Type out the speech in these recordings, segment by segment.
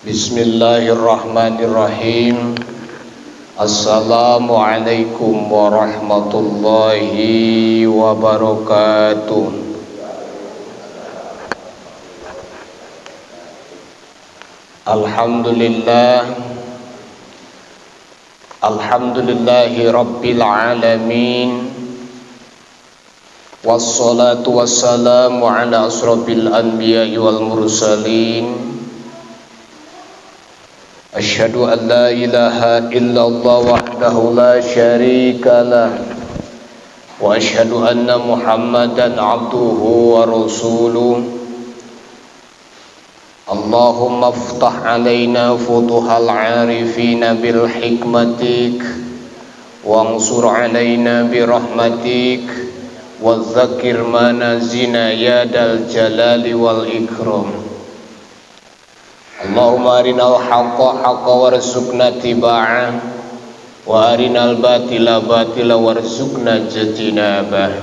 Bismillahirrahmanirrahim. Assalamualaikum warahmatullahi wabarakatuh. Alhamdulillahi rabbil alamin. Wassalatu wassalamu ala asrofil anbiya'i wal mursalin. Asyhadu an la ilaha illallah wahdahu la syarika lah, wa asyhadu anna Muhammadan abduhu wa rasuluh. Allahumma aftah alaina futuhal arifina bil hikmatik, wansur alaina bi rahmatik, wa dzakir manazina ya dal jalali wal ikram. Allahumma arinal haqqa haqqa warzuqna tiba'ah, wa arinal batila batila warzuqna jatinabah.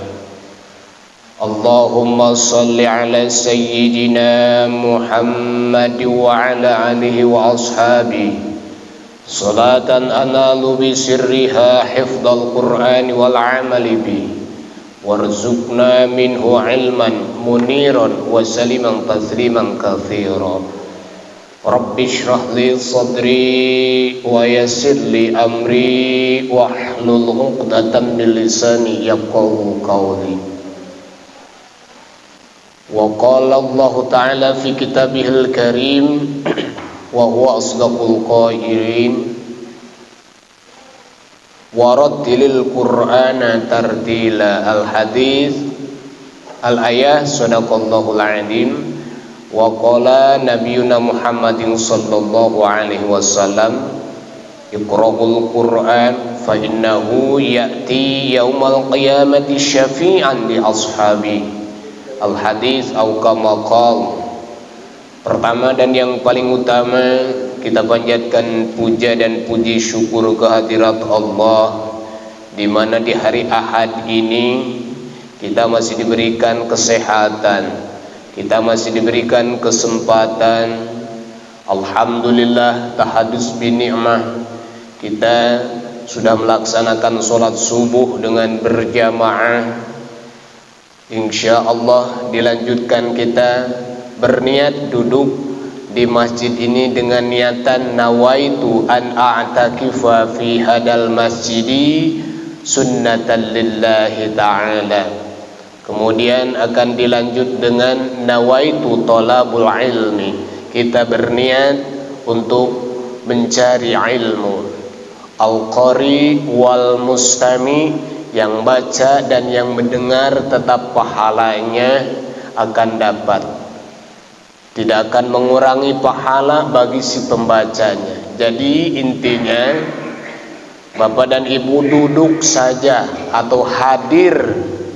Allahumma salli ala sayyidina Muhammad wa ala alihi wa ashabihi salatan analu bi sirriha hifdzal qur'ani wal amali bi, warzuqna minhu ilman muniran wa saliman tasliman katsiran. Rabbi shrah li sadri wa yassir li amri wahlul 'uqdatam min lisani yafqahu qawli. Wa qala Allah ta'ala fi kitabihil karim wa huwa asdaqul qailin, wa rattilil qur'ana tartila. Al hadis al ayah sadaqallahul azim. Wa qala nabiyuna Muhammadin sallallahu alaihi wasallam, iqra'ul Qur'an fa innahu ya'ti yaumal qiyamati syafi'an li ashabi. Al hadis au kama qala. Pertama dan yang paling utama, kita panjatkan puja dan puji syukur kehadirat Allah, di mana di hari Ahad ini kita masih diberikan kesehatan, kita masih diberikan kesempatan. Alhamdulillah tahadus bi ni'mah. Kita sudah melaksanakan sholat subuh dengan berjamaah. Insyaallah dilanjutkan kita berniat duduk di masjid ini dengan niatan nawaitu an a'takifa fi hadal masjidi sunnatan lillahi ta'ala. Kemudian akan dilanjut dengan nawaitu thalabul ilmi. Kita berniat untuk mencari ilmu. Al-qari wal mustami, yang baca dan yang mendengar tetap pahalanya akan dapat. Tidak akan mengurangi pahala bagi si pembacanya. Jadi intinya, Bapak dan Ibu duduk saja atau hadir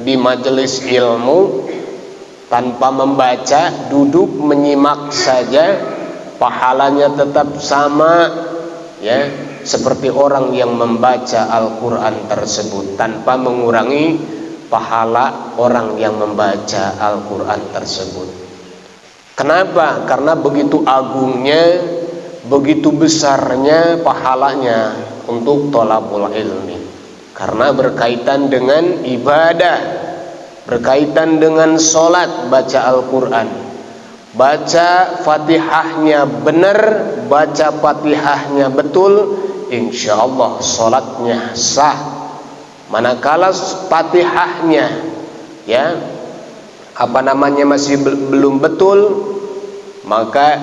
di majelis ilmu tanpa membaca, duduk menyimak saja, pahalanya tetap sama ya, seperti orang yang membaca Al-Quran tersebut, tanpa mengurangi pahala orang yang membaca Al-Quran tersebut. Kenapa? Karena begitu agungnya, begitu besarnya pahalanya untuk thalabul ilmi. Karena berkaitan dengan ibadah, berkaitan dengan sholat, baca Al-Quran, baca fatihahnya benar, baca fatihahnya betul, insya Allah sholatnya sah. Manakala fatihahnya ya masih belum betul, maka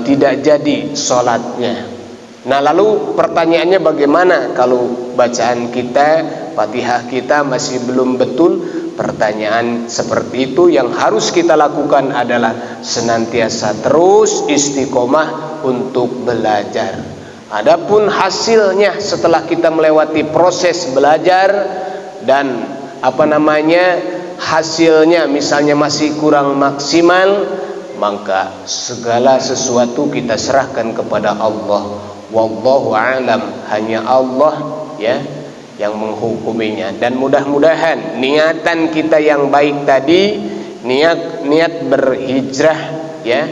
tidak jadi sholatnya. Nah, lalu pertanyaannya, bagaimana kalau bacaan kita, Fatihah kita masih belum betul? Pertanyaan seperti itu yang harus kita lakukan adalah senantiasa terus istiqomah untuk belajar. Adapun hasilnya setelah kita melewati proses belajar dan hasilnya misalnya masih kurang maksimal, maka segala sesuatu kita serahkan kepada Allah. Wallahu a'lam, hanya Allah ya yang menghukuminya. Dan mudah-mudahan niatan kita yang baik tadi, niat berhijrah ya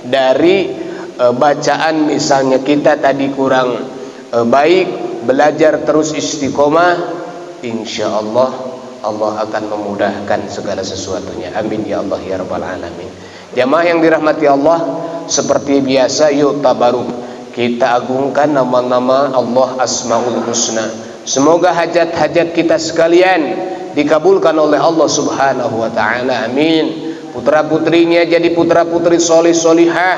dari bacaan misalnya kita tadi kurang baik, belajar terus istiqomah, insyaallah Allah akan memudahkan segala sesuatunya. Amin ya Allah ya rabbal alamin. Jamaah yang dirahmati Allah, seperti biasa yuk tabaruk, kita agungkan nama-nama Allah Asmaul Husna. Semoga hajat-hajat kita sekalian dikabulkan oleh Allah Subhanahu wa taala. Amin. Putra-putrinya jadi putra-putri solih-solihah,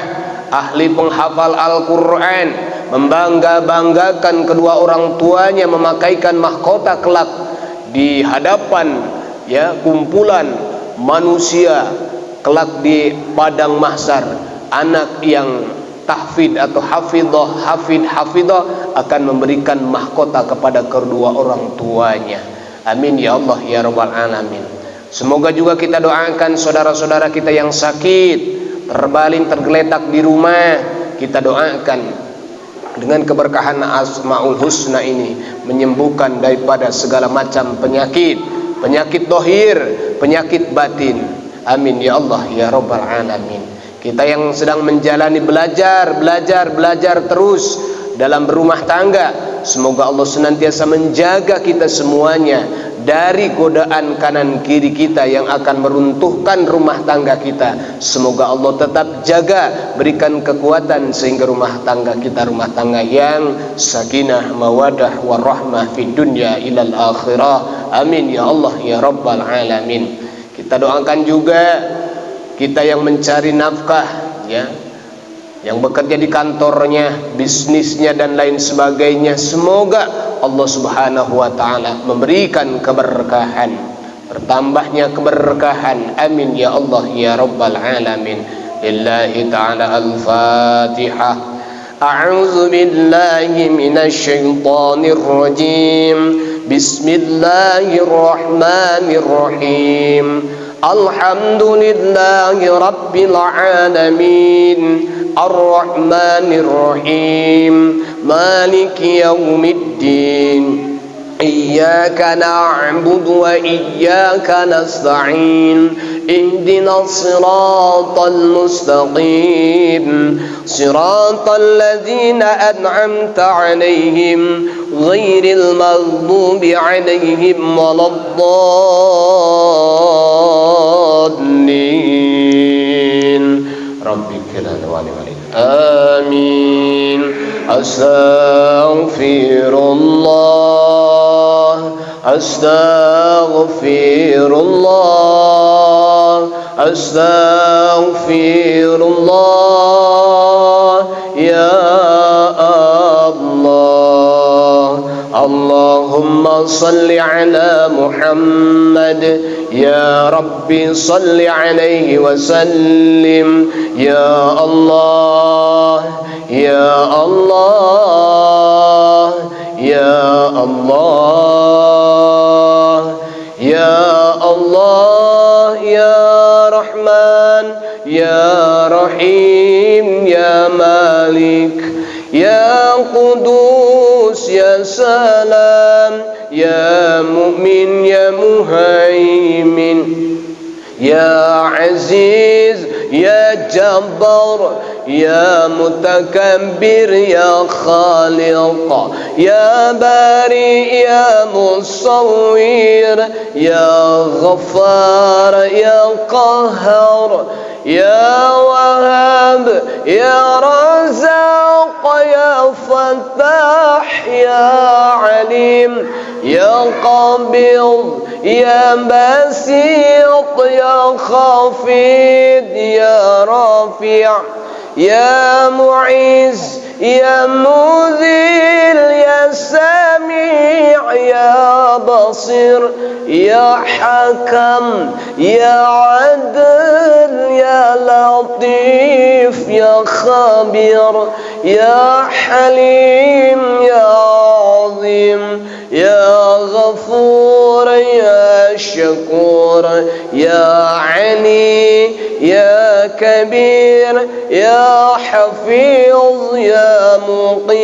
ahli penghafal Al-Qur'an, membangga-banggakan kedua orang tuanya, memakaikan mahkota kelak di hadapan ya kumpulan manusia kelak di padang mahsyar. Anak yang tahfidz atau hafidah akan memberikan mahkota kepada kedua orang tuanya. Amin ya Allah ya rabbal alamin. Semoga juga kita doakan saudara-saudara kita yang sakit, terbaling, tergeletak di rumah, kita doakan dengan keberkahan Asmaul Husna ini menyembuhkan daripada segala macam penyakit dohir, penyakit batin. Amin ya Allah ya rabbal alamin. Kita yang sedang menjalani belajar terus dalam berumah tangga, semoga Allah senantiasa menjaga kita semuanya dari godaan kanan kiri kita yang akan meruntuhkan rumah tangga kita. Semoga Allah tetap jaga, berikan kekuatan sehingga rumah tangga kita rumah tangga yang sakinah, mawadah, warahmah fid dunya ilal akhirah. Amin ya Allah ya rabbal alamin. Kita doakan juga kita yang mencari nafkah ya, yang bekerja di kantornya, bisnisnya dan lain sebagainya, semoga Allah Subhanahu wa taala memberikan keberkahan, bertambahnya keberkahan. Amin ya Allah ya rabbal alamin. Lillahi ta'ala al-Fatihah. A'udzu billahi minasy syaithanir rajim. Bismillahirrahmanirrahim. Alhamdulillahi rabbil alamin, arrahmanir rahim, maliki yaumiddin. Iyyaka na'budu wa iyyaka nasta'in. Ihdinas siratal mustaqim, siratal ladzina an'amta 'alaihim ghairil maghdubi 'alaihim waladdallin. Rabbikal walid. Amin. Astaghfirullah, astaghfirullah, astaghfirullah. Ya Allah, Allahumma salli ala Muhammad. Ya Rabbi salli alaihi wa sallim. Ya Allah, ya Allah, ya Allah, ya Allah, ya Rahman, ya Rahim, ya Malik, ya Qudus, ya Salam, ya Mu'min, ya Muhaimin, ya Aziz, ya Jabbar, ya Mutakabbir, ya Khaliq, ya Bari, ya Musawwir, ya Ghaffar, ya Qahhar, ya Wahhab, ya Razzaq, يا فتاح يا عليم يا قابض يا باسط يا خافض يا رافع يا معز يا مذل يا سميع يا بصير يا حكم يا عدل يا لطيف يا خبير يا حليم يا عظيم يا غفور يا شكور يا علي يا كبير يا حفيظ يا مقيت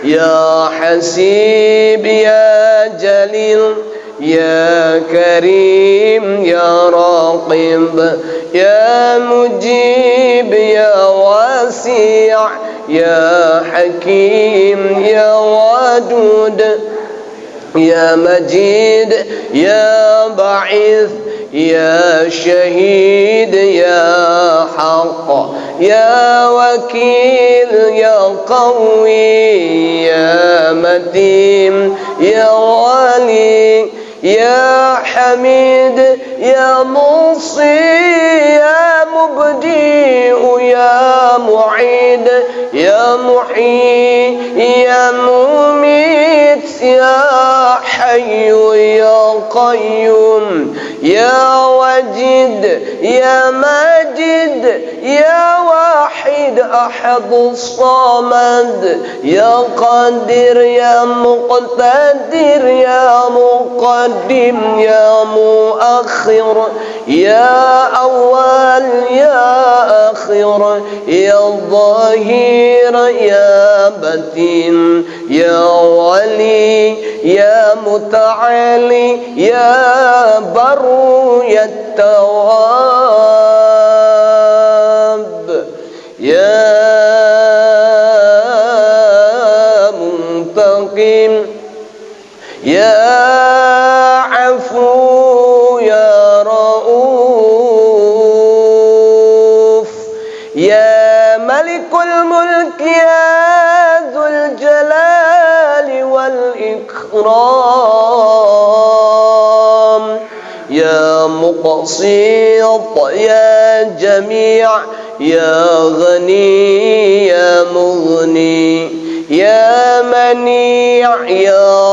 يا حسيب يا جليل يا كريم يا راقب يا مجيب يا واسع يا حكيم يا ودود يا مجيد يا بعيث يا شهيد يا حق يا وكيل يا قوي يا متين يا ولي يا حميد يا موصي يا مبدئ يا معيد يا محيي يا مميت يا حي يا قيوم يا وجد يا ماجد يا واحد أحد الصمد يا قادر يا مقتدر يا مقدم يا مؤخر يا أول يا آخر يا ظاهر يا بطين يا ولي يا متعالي يا بر يا التواب يا منتقم يا عفو يا رؤوف يا ملك الملك يا ذو الجلال والإكرام يا مقسط يا جميع يا غني يا مغني يا منيع يا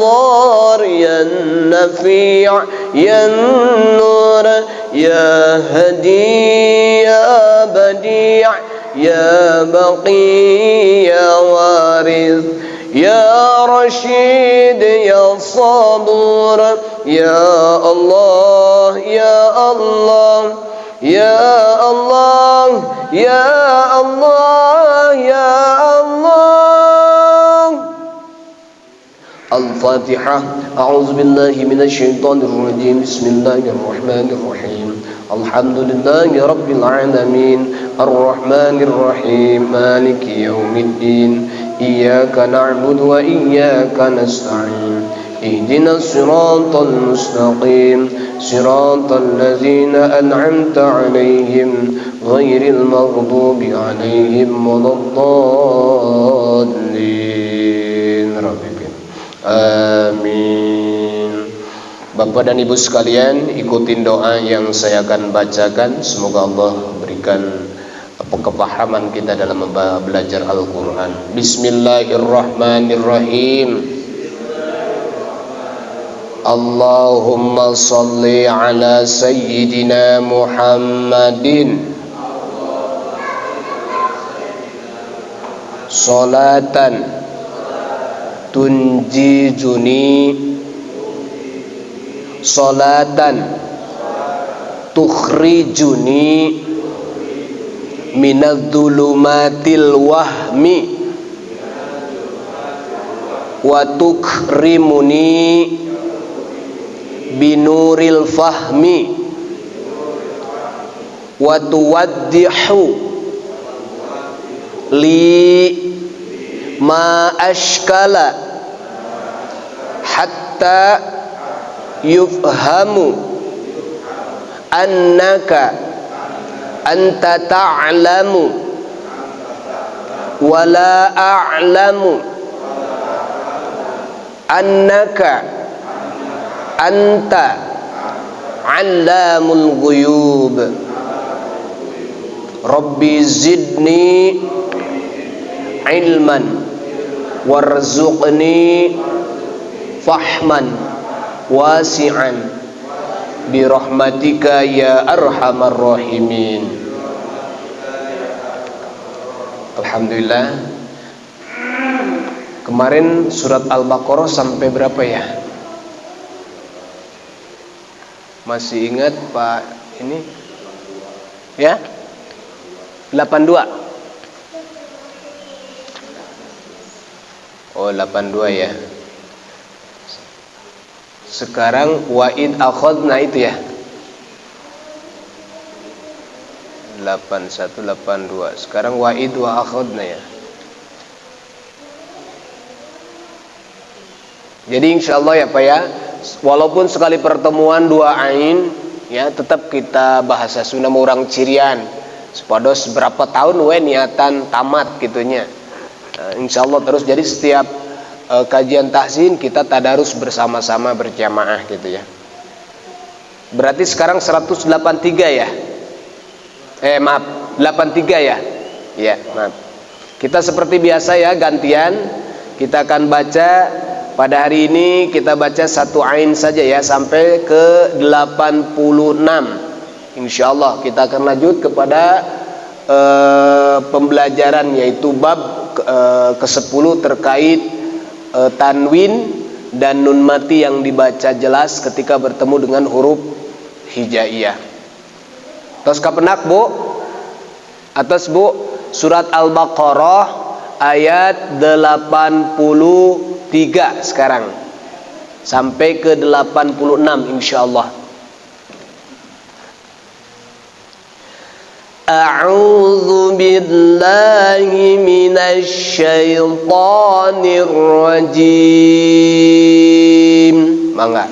ضار يا النفيع يا النور يا هدي يا بديع يا بقي يا وارث يا رشيد يا صبور يا الله يا الله يا الله يا الله يا الله. الفاتحة. أعوذ بالله من الشيطان الرجيم. بسم الله الرحمن الرحيم. الحمد لله رب العالمين الرحمن الرحيم مالك يوم الدين إياك نعبد وإياك نستعين اهدنا الصراط المستقيم صراط الذين أنعمت عليهم غير المغضوب عليهم ولا الضالين. Amin. Bapak dan Ibu sekalian, ikutin doa yang saya akan bacakan. Semoga Allah berikan kepahaman kita dalam belajar Al-Quran. Bismillahirrahmanirrahim. Allahumma salli ala Sayyidina Muhammadin salatan tunjizuni salatan tukhrijuni minadh-dhulumatil wahmi wa tukrimuni binuril fahmi wa tuwaddihu li ma ashkala hatta yufhamu annaka anta ta'lamu wala a'lamu annaka anta 'allamul ghuyub. Rabbi zidni ilman warzuqni fahman wasi'an birahmatika ya arhamar rahimin. Alhamdulillah. Kemarin surat Al-Baqarah sampai berapa ya? Masih ingat Pak ini? Ya? 82. Oh, 82 ya. Sekarang wa'id akhadna itu ya. 8182. Sekarang wa'id wa akhadna ya. Jadi insyaallah ya Pak ya, walaupun sekali pertemuan dua ain ya, tetap kita bahasa Sunda orang cirian. Sepados berapa tahun niatan tamat gitunya. Insyaallah terus, jadi setiap kajian tahsin kita tadarus bersama-sama berjamaah gitu ya. Berarti sekarang 183 ya. Maaf, 83 ya. Iya, maaf. Kita seperti biasa ya, gantian. Kita akan baca pada hari ini, kita baca satu ain saja ya sampai ke 86. Insyaallah kita akan lanjut kepada pembelajaran, yaitu bab ke-10 terkait tanwin dan nun mati yang dibaca jelas ketika bertemu dengan huruf hijaiyah. Tos kapenak Bu? Atas Bu, surat Al-Baqarah ayat 83 sekarang sampai ke 86 insyaallah. A'udzu billahi minasy syaithanir rajim. Mangga.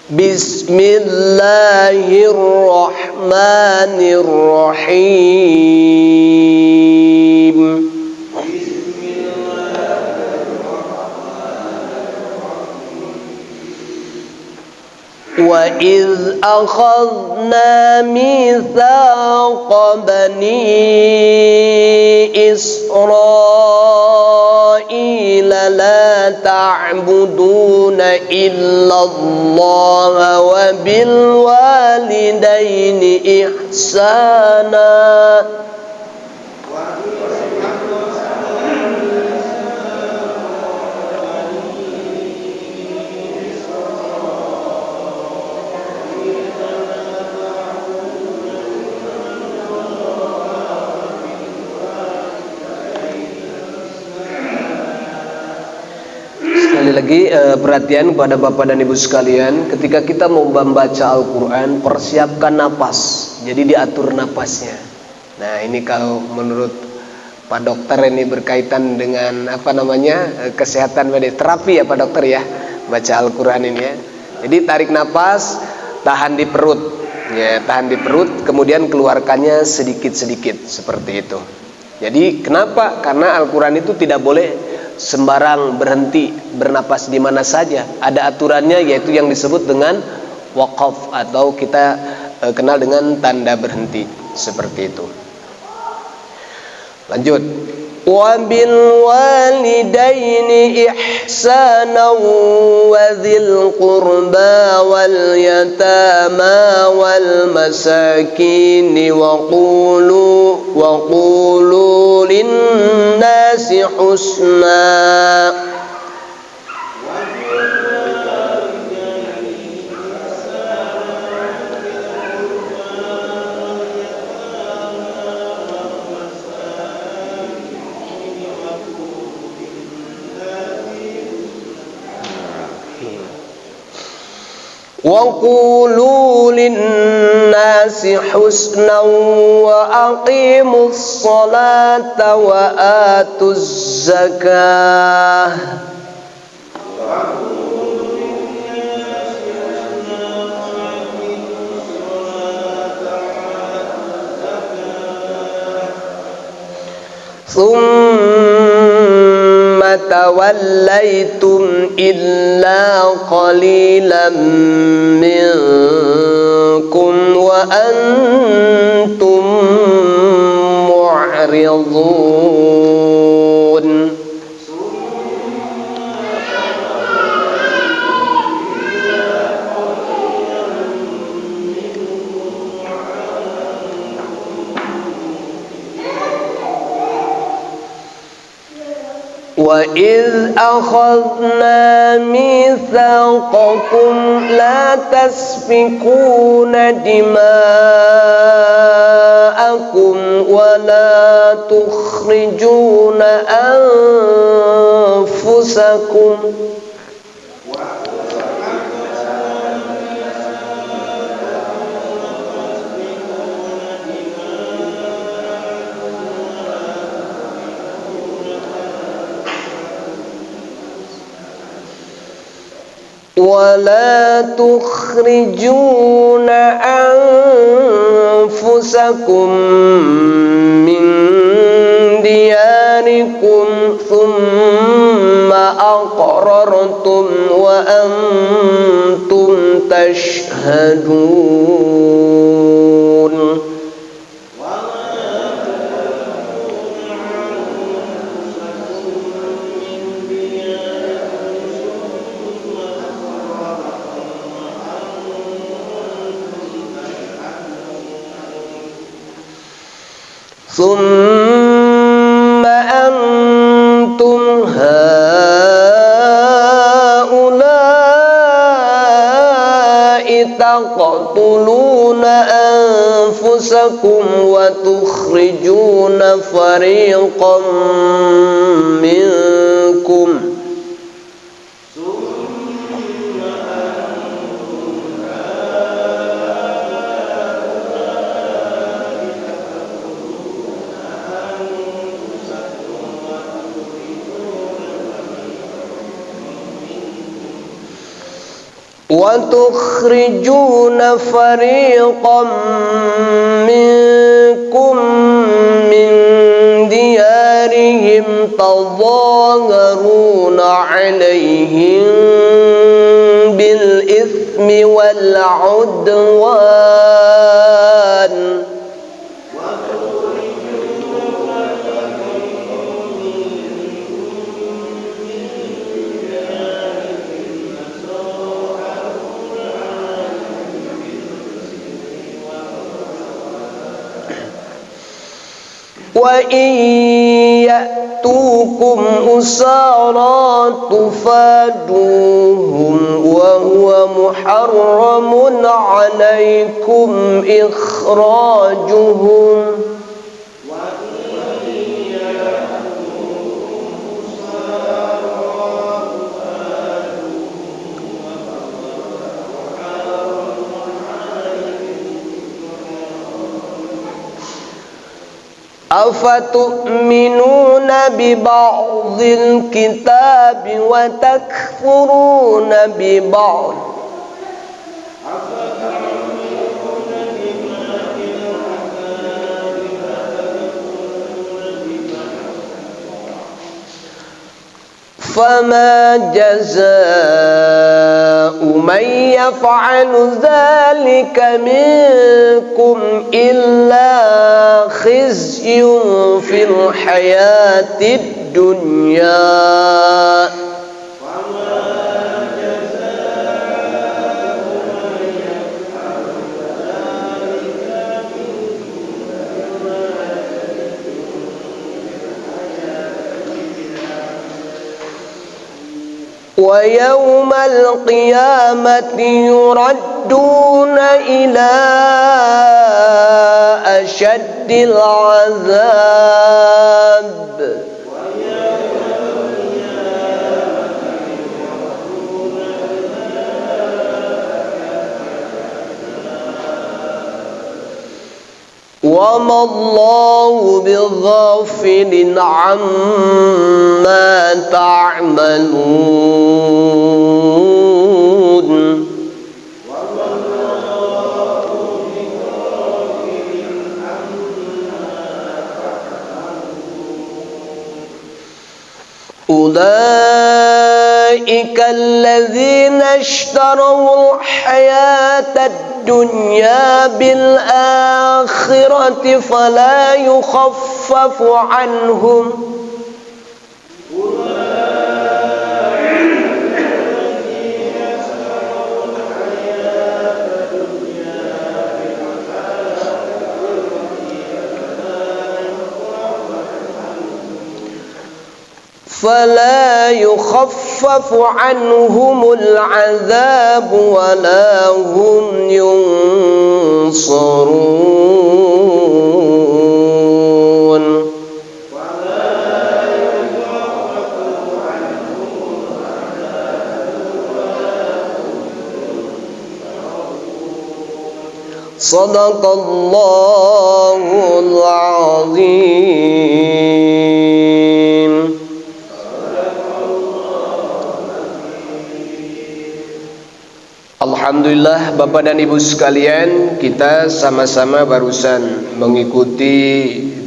Bismillahirrahmanirrahim. Wa iz akhadna mitsaqa bani Israila la ta'buduna illallah wa bil walidaini ihsana. Lagi perhatian kepada Bapak dan Ibu sekalian, ketika kita mau membaca Al-Quran, persiapkan napas. Jadi diatur napasnya. Nah ini kalau menurut Pak Dokter ini berkaitan dengan kesehatan terapi ya Pak Dokter ya, baca Al-Quran ini ya. Jadi tarik napas, tahan di perut ya, tahan di perut, kemudian keluarkannya sedikit-sedikit seperti itu. Jadi kenapa? Karena Al-Quran itu tidak boleh sembarang berhenti bernapas di mana saja. Ada aturannya, yaitu yang disebut dengan waqaf atau kita kenal dengan tanda berhenti seperti itu. Lanjut. Wa bil walidaini ihsana wa dzil qurba wal yatama wal masakin wa qulu lin nasi husna. Wa qulu lin-nasi husnan wa aqimus salata wa atuz zakah. ثم توليتم إلا قليلا منكم وأنتم معرضون. وَإِذْ أَخَذْنَا مِيثَاقَكُمْ لَا تَسْفِكُونَ دِمَاءَكُمْ وَلَا تُخْرِجُونَ أَنفُسَكُمْ مِنْ دِيَارِكُمْ ثُمَّ أَقْرَرْتُمْ وَأَنْتُمْ تَشْهَدُونَ. ثم أنتم هؤلاء تقتلون أنفسكم وتخرجون فريقا منكم من ديارهم تظاهرون عليهم بالإثم والعدوان وَإِنْ يَأْتُوكُمْ أُسَارَىٰ تُفَادُوهُمْ وَهُوَ مُحَرَّمٌ عَلَيْكُمْ إِخْرَاجُهُمْ أفتؤمنون ببعض الكتاب وتكفرون ببعض فما جزاء من يفعل ذلك منكم إلا خزي في الحياة الدنيا ويوم القيامة يردون إلى أشد العذاب وما الله بغافل عما تعملون أولئك الذين اشتروا الحياة الدنيا بالآخرة فلا يخفف عنهم فلا يخفف عنهم العذاب ولا هم ينصرون صدق الله العظيم. Alhamdulillah Bapak dan Ibu sekalian, kita sama-sama barusan mengikuti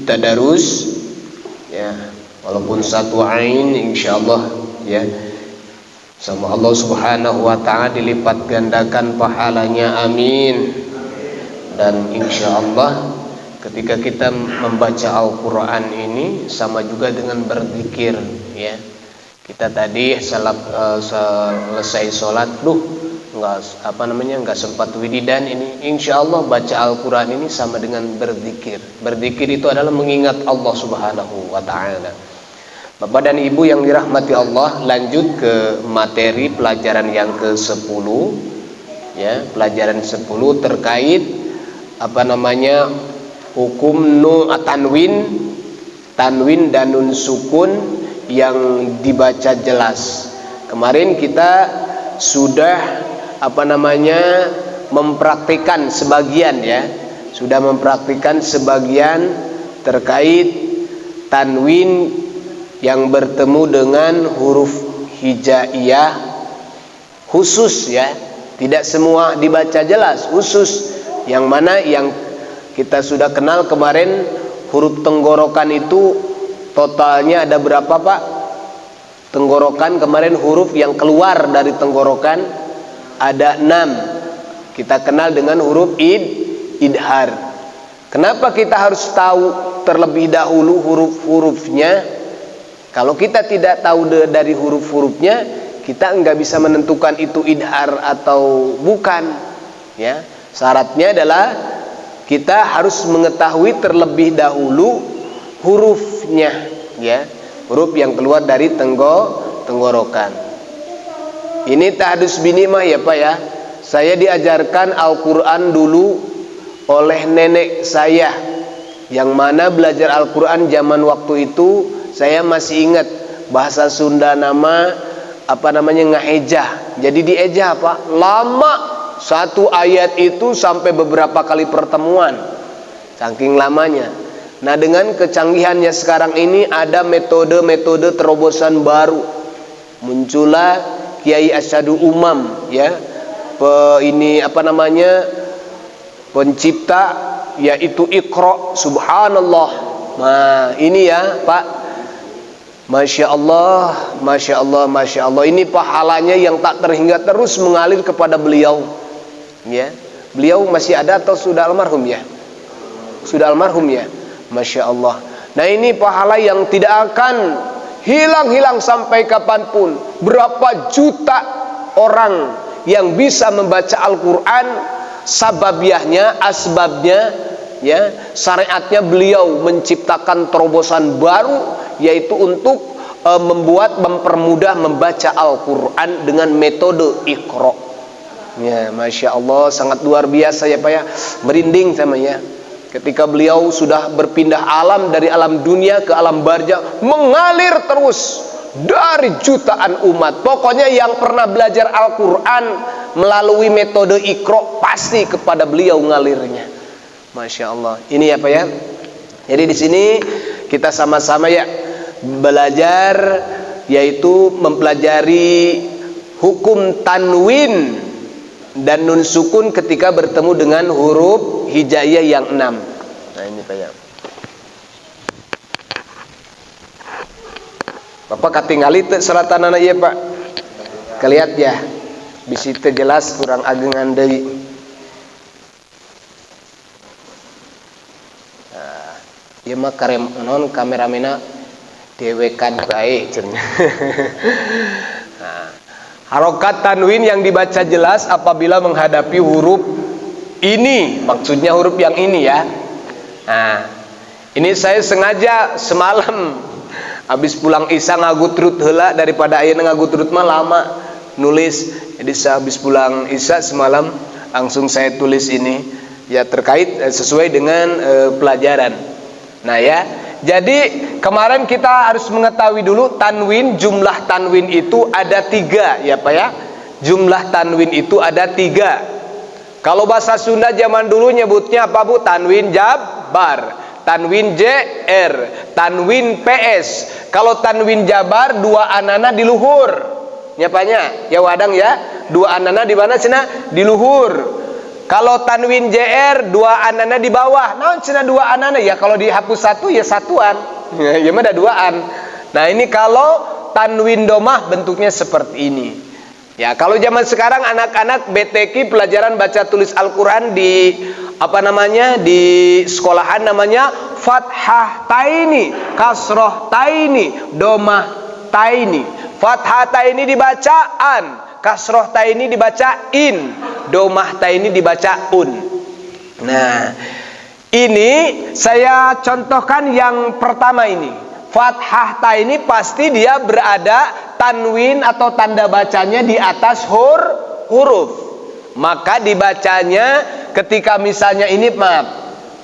tadarus ya, walaupun satu ain insyaallah ya, sama Allah Subhanahu wa taala dilipat gandakan pahalanya, amin. Dan insyaallah ketika kita membaca Al-Qur'an ini sama juga dengan berzikir ya. Kita tadi selesai sholat, nggak sempat wiridan ini. Insya Allah baca Al-Quran ini sama dengan berzikir. Berzikir itu adalah mengingat Allah Subhanahu wa ta'ala. Bapak dan Ibu yang dirahmati Allah, lanjut ke materi pelajaran yang ke-10 ya, pelajaran 10 terkait hukum tanwin dan nun sukun yang dibaca jelas. Kemarin kita sudah mempraktikkan sebagian ya, terkait tanwin yang bertemu dengan huruf hijaiyah khusus ya, tidak semua dibaca jelas, khusus yang mana yang kita sudah kenal kemarin. Huruf tenggorokan itu totalnya ada berapa Pak? Tenggorokan kemarin, huruf yang keluar dari tenggorokan ada 6. Kita kenal dengan huruf idhar. Kenapa kita harus tahu terlebih dahulu huruf-hurufnya? Kalau kita tidak tahu dari huruf-hurufnya, kita enggak bisa menentukan itu idhar atau bukan ya. Syaratnya adalah kita harus mengetahui terlebih dahulu hurufnya ya, huruf yang keluar dari tenggorokan. Ini tahdus binimah ya Pak ya. Saya diajarkan Al-Quran dulu oleh nenek saya, yang mana belajar Al-Quran zaman waktu itu saya masih ingat bahasa Sunda ngahejah. Jadi diejah Pak, lama. Satu ayat itu sampai beberapa kali pertemuan, saking lamanya. Nah, dengan kecanggihannya sekarang ini ada metode-metode terobosan baru. Muncullah Kiai Asyadu Umam ya, pencipta, yaitu Iqra. Subhanallah. Nah, ini ya Pak, Masya Allah, Masya Allah, Masya Allah. Ini pahalanya yang tak terhingga terus mengalir kepada beliau ya. Beliau masih ada atau sudah almarhum ya? Sudah almarhum ya. Masya Allah. Nah, ini pahala yang tidak akan hilang-hilang sampai kapanpun. Berapa juta orang yang bisa membaca Al-Quran, sababiahnya, asbabnya ya, syariatnya beliau menciptakan terobosan baru, yaitu untuk mempermudah membaca Al-Quran dengan metode Iqra ya. Masya Allah, sangat luar biasa ya Pak ya. Merinding samanya ketika beliau sudah berpindah alam, dari alam dunia ke alam barzah, mengalir terus dari jutaan umat. Pokoknya yang pernah belajar Al-Quran melalui metode Iqra, pasti kepada beliau ngalirnya. Masya Allah. Ini ya Pak ya. Jadi di sini kita sama-sama ya belajar, yaitu mempelajari hukum tanwin dan nun sukun ketika bertemu dengan huruf hijaiyah yang 6. Nah, ini Pak ya. Bapak katingali teu salatanana ieu Pak. Kaliat ya. Bisi teu jelas kurang agengan deui. Ieu mah karem non kameramena dewekan bae cenah. Nah, harokat tanwin yang dibaca jelas apabila menghadapi huruf ini, maksudnya huruf yang ini ya. Nah, ini saya sengaja semalam habis pulang isya ngagutrut heula daripada ayeuna ngagutrut mah lama nulis. Jadi saya habis pulang isya semalam langsung saya tulis ini ya terkait sesuai dengan pelajaran. Nah ya, jadi kemarin kita harus mengetahui dulu tanwin, jumlah tanwin itu ada 3 ya Pak ya. Jumlah tanwin itu ada 3. Kalau bahasa Sunda zaman dulu nyebutnya apa Bu? Tanwin jabar, tanwin jr, tanwin ps. Kalau tanwin jabar 2 anana di luhur. Nyapanya? Ya wadang ya. 2 anana di mana cenah? Di luhur. Kalau tanwin JR 2 anana di bawah. Naon cenah 2 anana? Ya kalau dihapus 1 ya satuan. Ya mah ada 2an. Nah, ini kalau tanwin domah bentuknya seperti ini. Ya, kalau zaman sekarang anak-anak BTQ pelajaran baca tulis Al-Qur'an di apa namanya? Di sekolahan namanya fathah taini, kasroh taini, domah taini. Fathah taini dibaca an, kasroh taini dibaca in, domah taini dibaca un. Nah, ini saya contohkan yang pertama ini. Fathah taini pasti dia berada tanwin atau tanda bacanya di atas huruf. Maka dibacanya ketika misalnya ini maaf,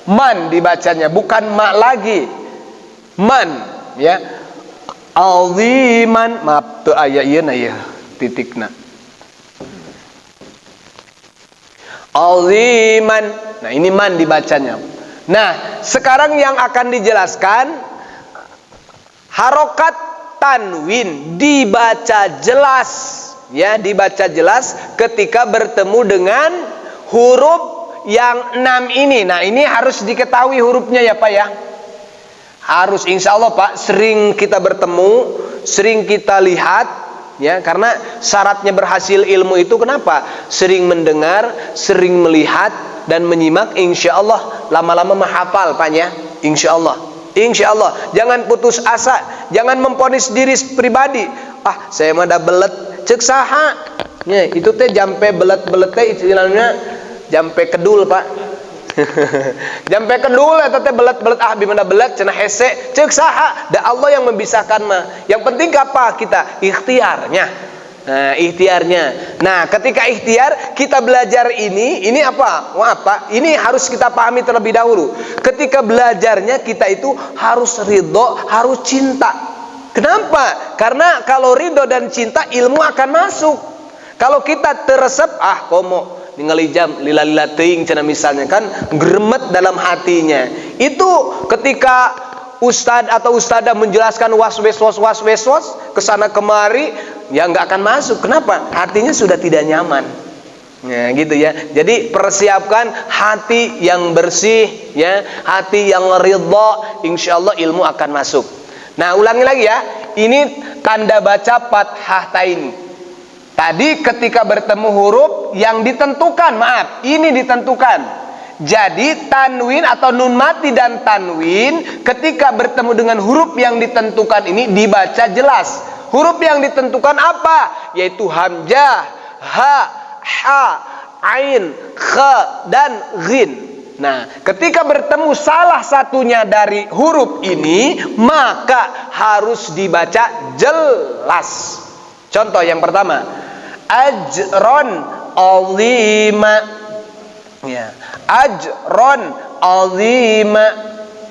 man dibacanya bukan ma lagi. Man ya. Aziman, maaf tuh aya ieu na ya titikna. Aziman. Nah, ini man dibacanya. Nah, sekarang yang akan dijelaskan harokat tanwin dibaca jelas ya, dibaca jelas ketika bertemu dengan huruf yang 6 ini. Nah, ini harus diketahui hurufnya ya Pak ya. Harus, insya Allah Pak, sering kita bertemu, sering kita lihat ya, karena syaratnya berhasil ilmu itu kenapa? Sering mendengar, sering melihat dan menyimak, insya Allah lama-lama menghafal Pak ya. Insya Allah, insya Allah. Jangan putus asa, jangan memponis diri pribadi. Ah, saya mah da belet, cek saha. Ya, itu teh jampe belet-belet teh istilahnya jampe kedul Pak. Jampe kedul eta teh belet-belet ah bimana belet cenah hese ceuk saha da Allah yang membisahkan mah. Yang penting apa kita ikhtiarnya. Nah, ikhtiarnya. Nah, ketika ikhtiar kita belajar ini apa? Wah, apa? Ini harus kita pahami terlebih dahulu. Ketika belajarnya kita itu harus ridho, harus cinta. Kenapa? Karena kalau ridho dan cinta ilmu akan masuk. Kalau kita teresep ah komo ningali jam lila-lila teuing cenah misalnya kan gremet dalam hatinya. Itu ketika ustad atau ustadzah menjelaskan waswes kesana kemari ya nggak akan masuk. Kenapa? Hatinya sudah tidak nyaman. Ya gitu ya. Jadi persiapkan hati yang bersih ya, hati yang ridha, insyaallah ilmu akan masuk. Nah, ulangi lagi ya. Ini tanda baca fathah taini. Tadi ketika bertemu huruf yang ditentukan, maaf, ini ditentukan. Jadi tanwin atau nun mati dan tanwin ketika bertemu dengan huruf yang ditentukan ini dibaca jelas. Huruf yang ditentukan apa? Yaitu hamzah, ha, ha, ain, kha, dan ghin. Nah, ketika bertemu salah satunya dari huruf ini, maka harus dibaca jelas. Contoh yang pertama, ajron azima ya, ajron azima.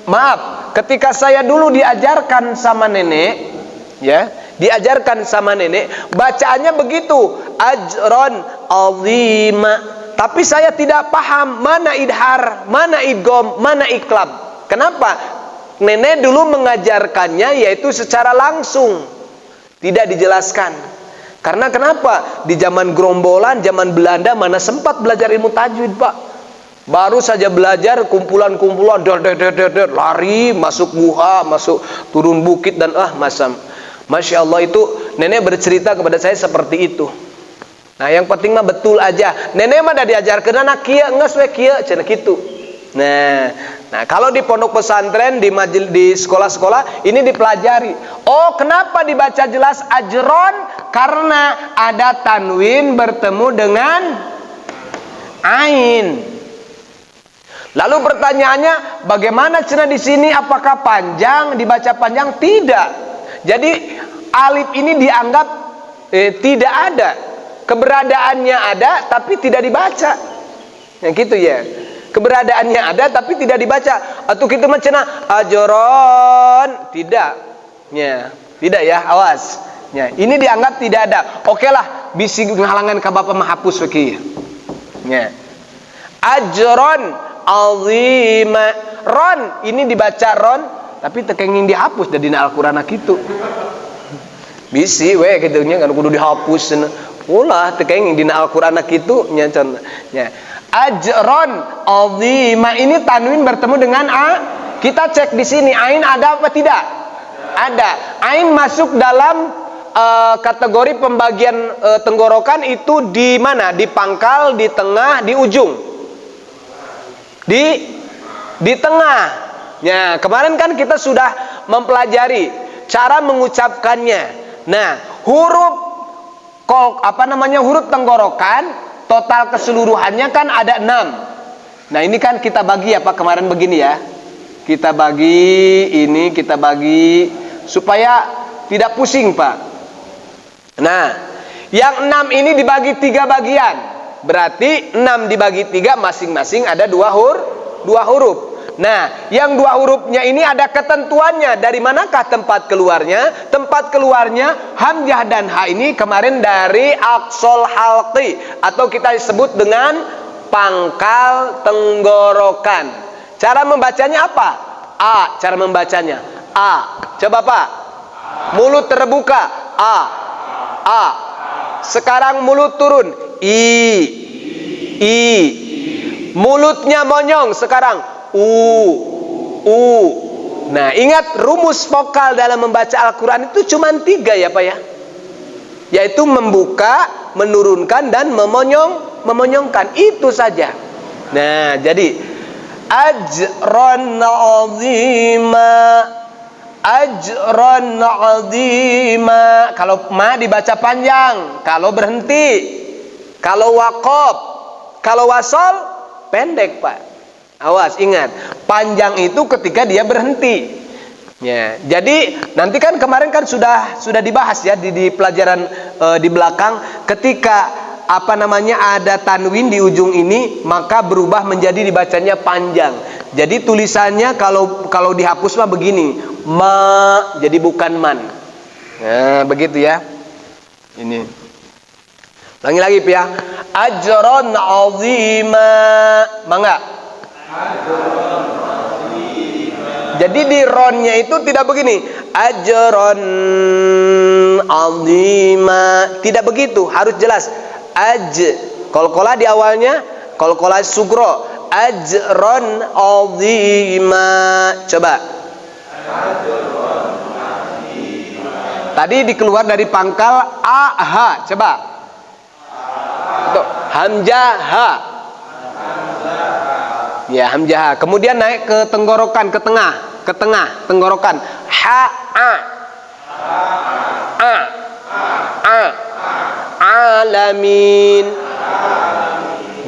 Maaf, ketika saya dulu diajarkan sama nenek ya, diajarkan sama nenek bacaannya begitu, ajron azima, tapi saya tidak paham mana idhar, mana idgham, mana iqlab. Kenapa? Nenek dulu mengajarkannya yaitu secara langsung, tidak dijelaskan. Karena kenapa? Di zaman gerombolan, zaman Belanda mana sempat belajar ilmu tajwid, Pak. Baru saja belajar kumpulan-kumpulan lari masuk guha, masuk turun bukit dan masam. Masya Allah, itu nenek bercerita kepada saya seperti itu. Nah, yang penting mah betul aja. Nenek mah dah diajarkeun anak kieu, geus we kieu cenah kitu. Nah, kalau di pondok pesantren, di sekolah-sekolah ini dipelajari. Oh, kenapa dibaca jelas ajron? Karena ada tanwin bertemu dengan ain. Lalu pertanyaannya, bagaimana cenah di sini? Apakah panjang, dibaca panjang? Tidak. Jadi alif ini dianggap tidak ada. Keberadaannya ada tapi tidak dibaca. Yang gitu ya. Keberadaannya ada tapi tidak dibaca. Atau kita cenah ajron, tidak. Ya, tidak ya, awas. Ya, ini dianggap tidak ada. Oke lah, bisi ngalangan ka Bapak mahapus we. Ya. Ajron azima. Ron ini dibaca ron tapi tekenging dihapus dari Al-Qur'an kitu. Bisi we kitu nya kan kudu dihapus. Ulah tekenging dina Al-Qur'an kitu nya can. Ya. Ajron azima ini tanwin bertemu dengan a. Kita cek di sini ain ada apa tidak? Ada. Ain masuk dalam kategori pembagian tenggorokan itu di mana? Di pangkal, di tengah, di ujung. Di tengah. Ya, kemarin kan kita sudah mempelajari cara mengucapkannya. Nah, huruf tenggorokan total keseluruhannya kan ada 6. Nah, ini kan kita bagi apa kemarin begini ya. Kita bagi ini, kita bagi supaya tidak pusing, Pak. Nah, yang 6 ini dibagi 3 bagian. Berarti 6 dibagi 3 masing-masing ada 2 huruf. Nah, yang 2 hurufnya ini ada ketentuannya. Dari manakah tempat keluarnya? Tempat keluarnya hamzah dan ha ini kemarin dari aqsal halqi atau kita sebut dengan pangkal tenggorokan. Cara membacanya apa? A, cara membacanya. A. Coba Pak. Mulut terbuka. A. Sekarang mulut turun. I. Mulutnya monyong sekarang. U. Nah, ingat rumus vokal dalam membaca Al-Qur'an itu cuma 3 ya Pak ya. Yaitu membuka, menurunkan dan memonyongkan. Itu saja. Nah, jadi ajran azima. Kalau ma dibaca panjang, kalau berhenti, kalau waqaf, kalau wasol pendek Pak. Awas, ingat, panjang itu ketika dia berhenti. Ya, jadi nanti kan kemarin kan sudah dibahas ya di pelajaran di belakang, ketika ada tanwin di ujung ini maka berubah menjadi dibacanya panjang. Jadi tulisannya kalau dihapus mah begini, ma, jadi bukan man. Nah, begitu ya. Ini. Ulangi lagi ya. Ajron azima. Mangga. Jadi di ronnya itu tidak begini, ajron azima, tidak begitu, harus jelas. Qalqalah di awalnya, qalqalah sugro, ajron azima. Coba. Tadi dikeluar dari pangkal aha, coba. Itu hamzah ha. Ya, hamzah. Kemudian naik ke tenggorokan, ke tengah tenggorokan. Ha a. Alamin.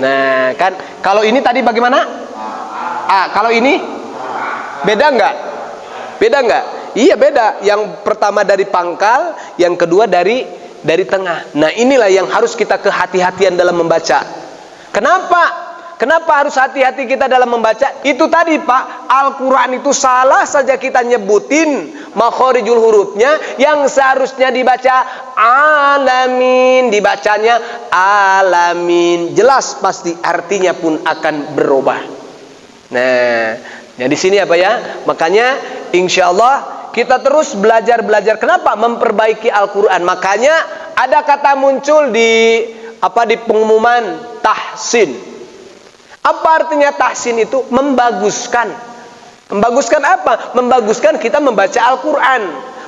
Nah, kan kalau ini tadi bagaimana? Kalau ini beda enggak? Iya, beda. Yang pertama dari pangkal, yang kedua dari tengah. Nah, inilah yang harus kita kehati-hatian dalam membaca. Kenapa harus hati-hati kita dalam membaca? Itu tadi Pak, Al-Quran itu salah saja kita nyebutin makhorijul hurufnya, yang seharusnya dibaca alamin, dibacanya alamin. Jelas pasti artinya pun akan berubah. Nah, di sini apa ya? Makanya insya Allah kita terus belajar. Kenapa? Memperbaiki Al-Quran. Makanya ada kata muncul di pengumuman tahsin. Apa artinya tahsin itu? Membaguskan. Membaguskan apa? Membaguskan kita membaca Al-Quran.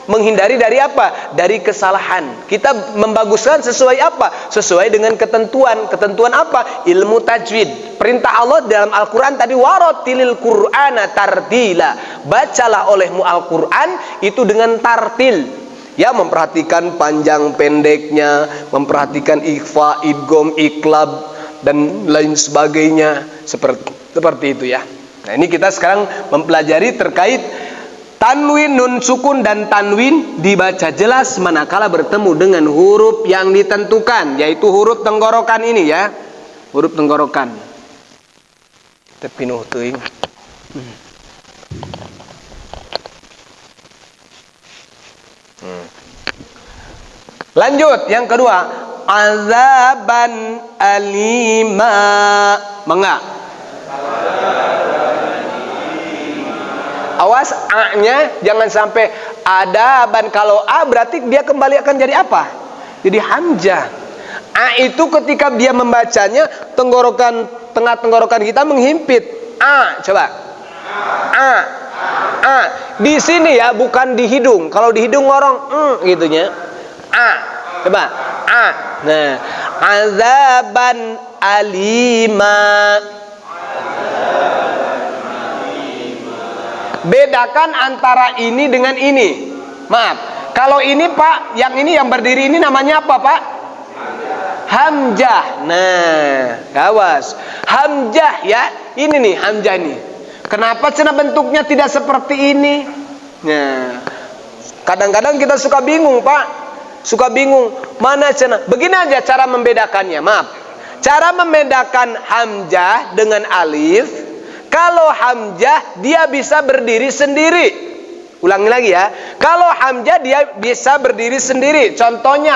Menghindari dari apa? Dari kesalahan. Kita membaguskan sesuai apa? Sesuai dengan ketentuan. Ketentuan apa? Ilmu tajwid. Perintah Allah dalam Al-Quran tadi, warotilil Qur'ana tartila. Bacalah olehmu Al-Quran itu dengan tartil. Ya, memperhatikan panjang pendeknya, memperhatikan ikhfa, idgham, iqlab, dan lain sebagainya. Seperti itu ya. Nah, ini kita sekarang mempelajari terkait tanwin, nun sukun dan tanwin dibaca jelas manakala bertemu dengan huruf yang ditentukan, yaitu huruf tenggorokan ini ya. Huruf tenggorokan. Tepinuh teuing. Lanjut yang kedua, azaban alima. Mangga. Awas A-nya jangan sampai adaban. Kalau A berarti dia kembali akan jadi apa? Jadi hamzah. A itu ketika dia membacanya, tenggorokan, tengah tenggorokan kita menghimpit. A, coba. A. Di sini ya, bukan di hidung. Kalau di hidung ngorong gitunya. A. Coba. A. Nah, azaban alima. Bedakan antara ini dengan ini. Maaf, kalau ini Pak, yang ini yang berdiri ini namanya apa Pak? Hamzah. Nah, awas. Hamzah ya. Ini nih hamzah nih. Kenapa cenah bentuknya tidak seperti ini? Nah, kadang-kadang kita suka bingung Pak. Suka bingung. Mana cenah? Begini aja cara membedakannya. Maaf. Cara membedakan hamzah dengan alif. Kalau hamzah dia bisa berdiri sendiri. Ulangi lagi ya. Kalau hamzah dia bisa berdiri sendiri. Contohnya.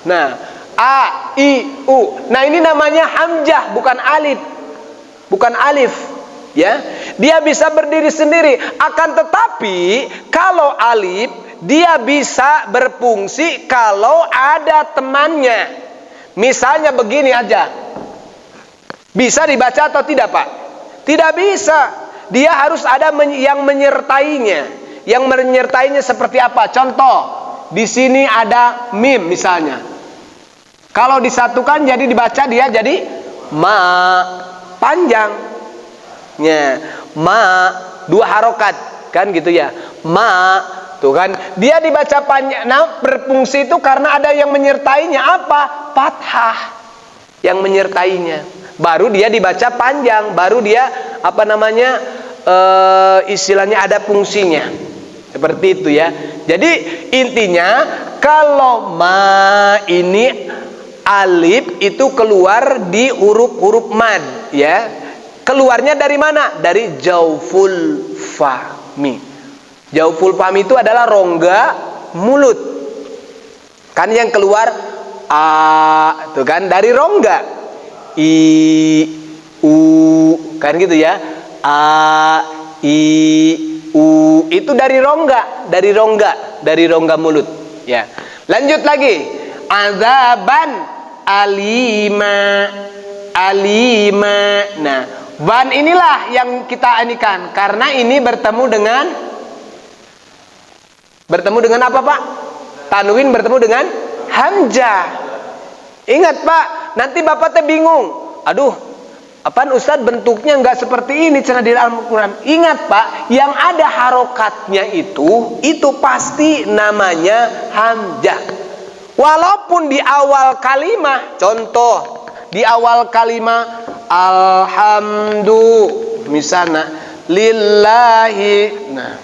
Nah, a, i, u. Nah, ini namanya hamzah, bukan alif. Bukan alif, ya. Dia bisa berdiri sendiri. Akan tetapi kalau alif dia bisa berfungsi kalau ada temannya. Misalnya begini aja. Bisa dibaca atau tidak, Pak? Tidak bisa. Dia harus ada yang menyertainya. Yang menyertainya seperti apa? Contoh, di sini ada mim misalnya. Kalau disatukan jadi dibaca dia jadi ma, panjang. Ya, ma, dua harokat kan gitu ya. Ma, tuh kan. Dia dibaca panjang. Nah, berfungsi itu karena ada yang menyertainya apa? Fathah. Yang menyertainya. Baru dia dibaca panjang, baru dia apa namanya istilahnya ada fungsinya, seperti itu ya. Jadi intinya kalau ma ini alif itu keluar di huruf-huruf mad ya. Keluarnya dari mana? Dari jauful fahmi. Jauful fahmi itu adalah rongga mulut. Kan yang keluar a, tuh kan dari rongga. I, u, kan gitu ya. A, i, u, itu dari rongga, dari rongga mulut. Ya. Lanjut lagi. Azaban alima, alima. Nah, ban inilah yang kita anikan karena ini bertemu dengan apa Pak? Tanwin bertemu dengan hamzah. Ingat Pak, nanti Bapak teh bingung. Aduh, apaan Ustadz bentuknya nggak seperti ini cenah di Al-Quran. Ingat Pak, yang ada harokatnya itu pasti namanya hamzah. Walaupun di awal kalimah, contoh di awal kalimah alhamdu misalnya lillahi. Nah,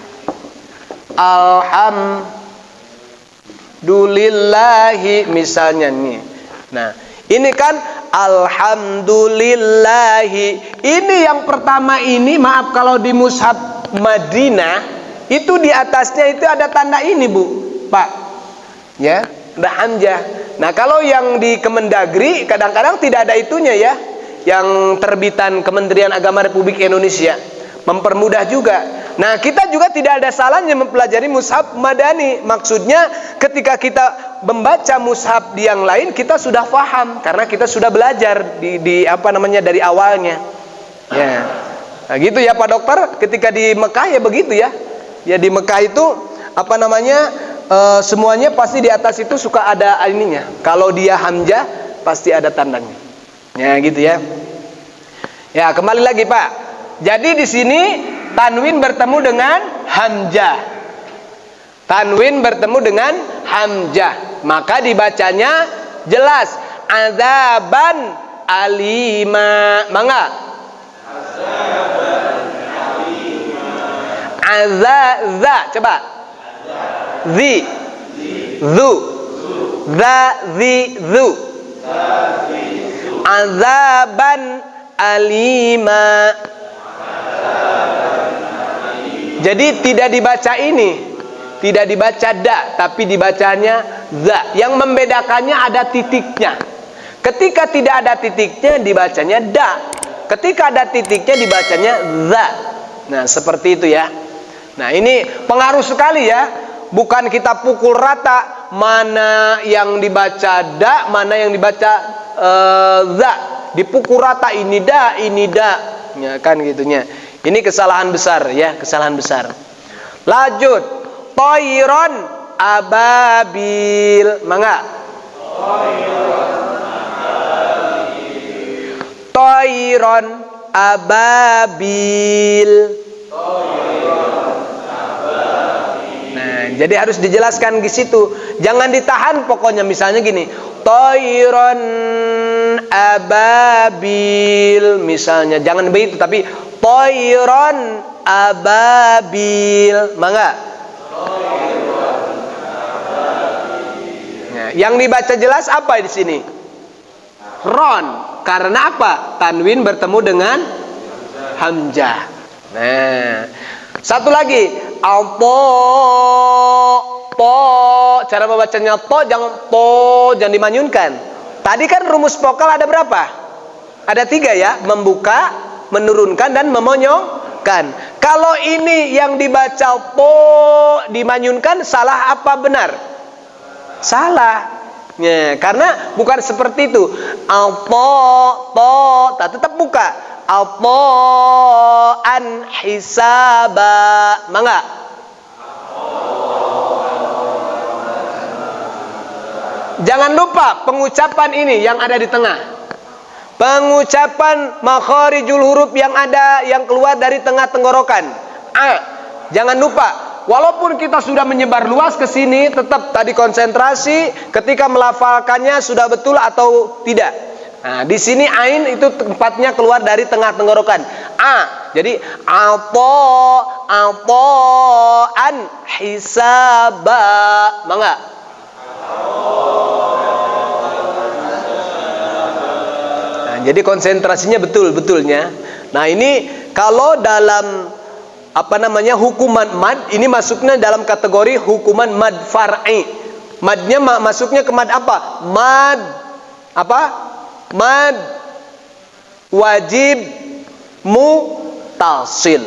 alhamdulillahi misalnya nih. Nah, ini kan alhamdulillahi. Ini yang pertama ini, maaf kalau di mushaf Madinah itu di atasnya itu ada tanda ini, Bu, Pak. Ya, ada hamzah. Nah, kalau yang di Kemendagri kadang-kadang tidak ada itunya ya. Yang terbitan Kementerian Agama Republik Indonesia mempermudah juga. Nah, kita juga tidak ada salahnya mempelajari mushaf Madani. Maksudnya ketika kita membaca mushaf di yang lain kita sudah paham karena kita sudah belajar di apa namanya dari awalnya. Ya. Nah, gitu ya Pak Dokter, ketika di Mekah ya begitu ya. Ya di Mekah itu semuanya pasti di atas itu suka ada ininya. Kalau dia hamzah pasti ada tandanya. Ya gitu ya. Ya, kembali lagi Pak. Jadi di sini tanwin bertemu dengan hamzah. Tanwin bertemu dengan hamzah, maka dibacanya jelas azaban alima. Mangga? Azaza, coba. Zi, zu, za, zi, zu. Azaban alima. Jadi tidak dibaca ini, tidak dibaca da, tapi dibacanya za. Yang membedakannya ada titiknya. Ketika tidak ada titiknya dibacanya da. Ketika ada titiknya dibacanya za. Nah, seperti itu ya. Nah, ini pengaruh sekali ya. Bukan kita pukul rata mana yang dibaca da, mana yang dibaca za. Dipukul rata ini da, ya kan gitunya. Ini kesalahan besar ya, kesalahan besar. Lanjut. Toiron ababil. Mangga. Toiron ababil. Nah, jadi harus dijelaskan di situ. Jangan ditahan pokoknya, misalnya gini. Toiron ababil misalnya, jangan begitu, tapi toiron ababil. Mangga. Nah, yang dibaca jelas apa di sini? Ron. Karena apa? Tanwin bertemu dengan hamzah. Nah, satu lagi, alto, to. Cara membacanya to, jangan dimanyunkan. Tadi kan rumus vokal ada berapa? Ada 3 ya, membuka, menurunkan, dan memonyongkan. Kalau ini yang dibaca to dimanyunkan, salah apa benar? Salah. Ya, karena bukan seperti itu. Tak tetap buka. An hisaba. Mangga. Jangan lupa pengucapan ini yang ada di tengah. Pengucapan makharijul huruf yang ada, yang keluar dari tengah tenggorokan. Jangan lupa. Walaupun kita sudah menyebar luas ke sini, tetap tadi konsentrasi ketika melafalkannya sudah betul atau tidak. Nah, di sini ain itu tempatnya keluar dari tengah tenggorokan. Jadi an hisaba. Mangga. Nah, jadi konsentrasinya betul-betulnya. Nah, ini kalau dalam hukuman mad, ini masuknya dalam kategori hukuman mad far'i. Madnya masuknya ke mad apa? Mad wajib mutasil.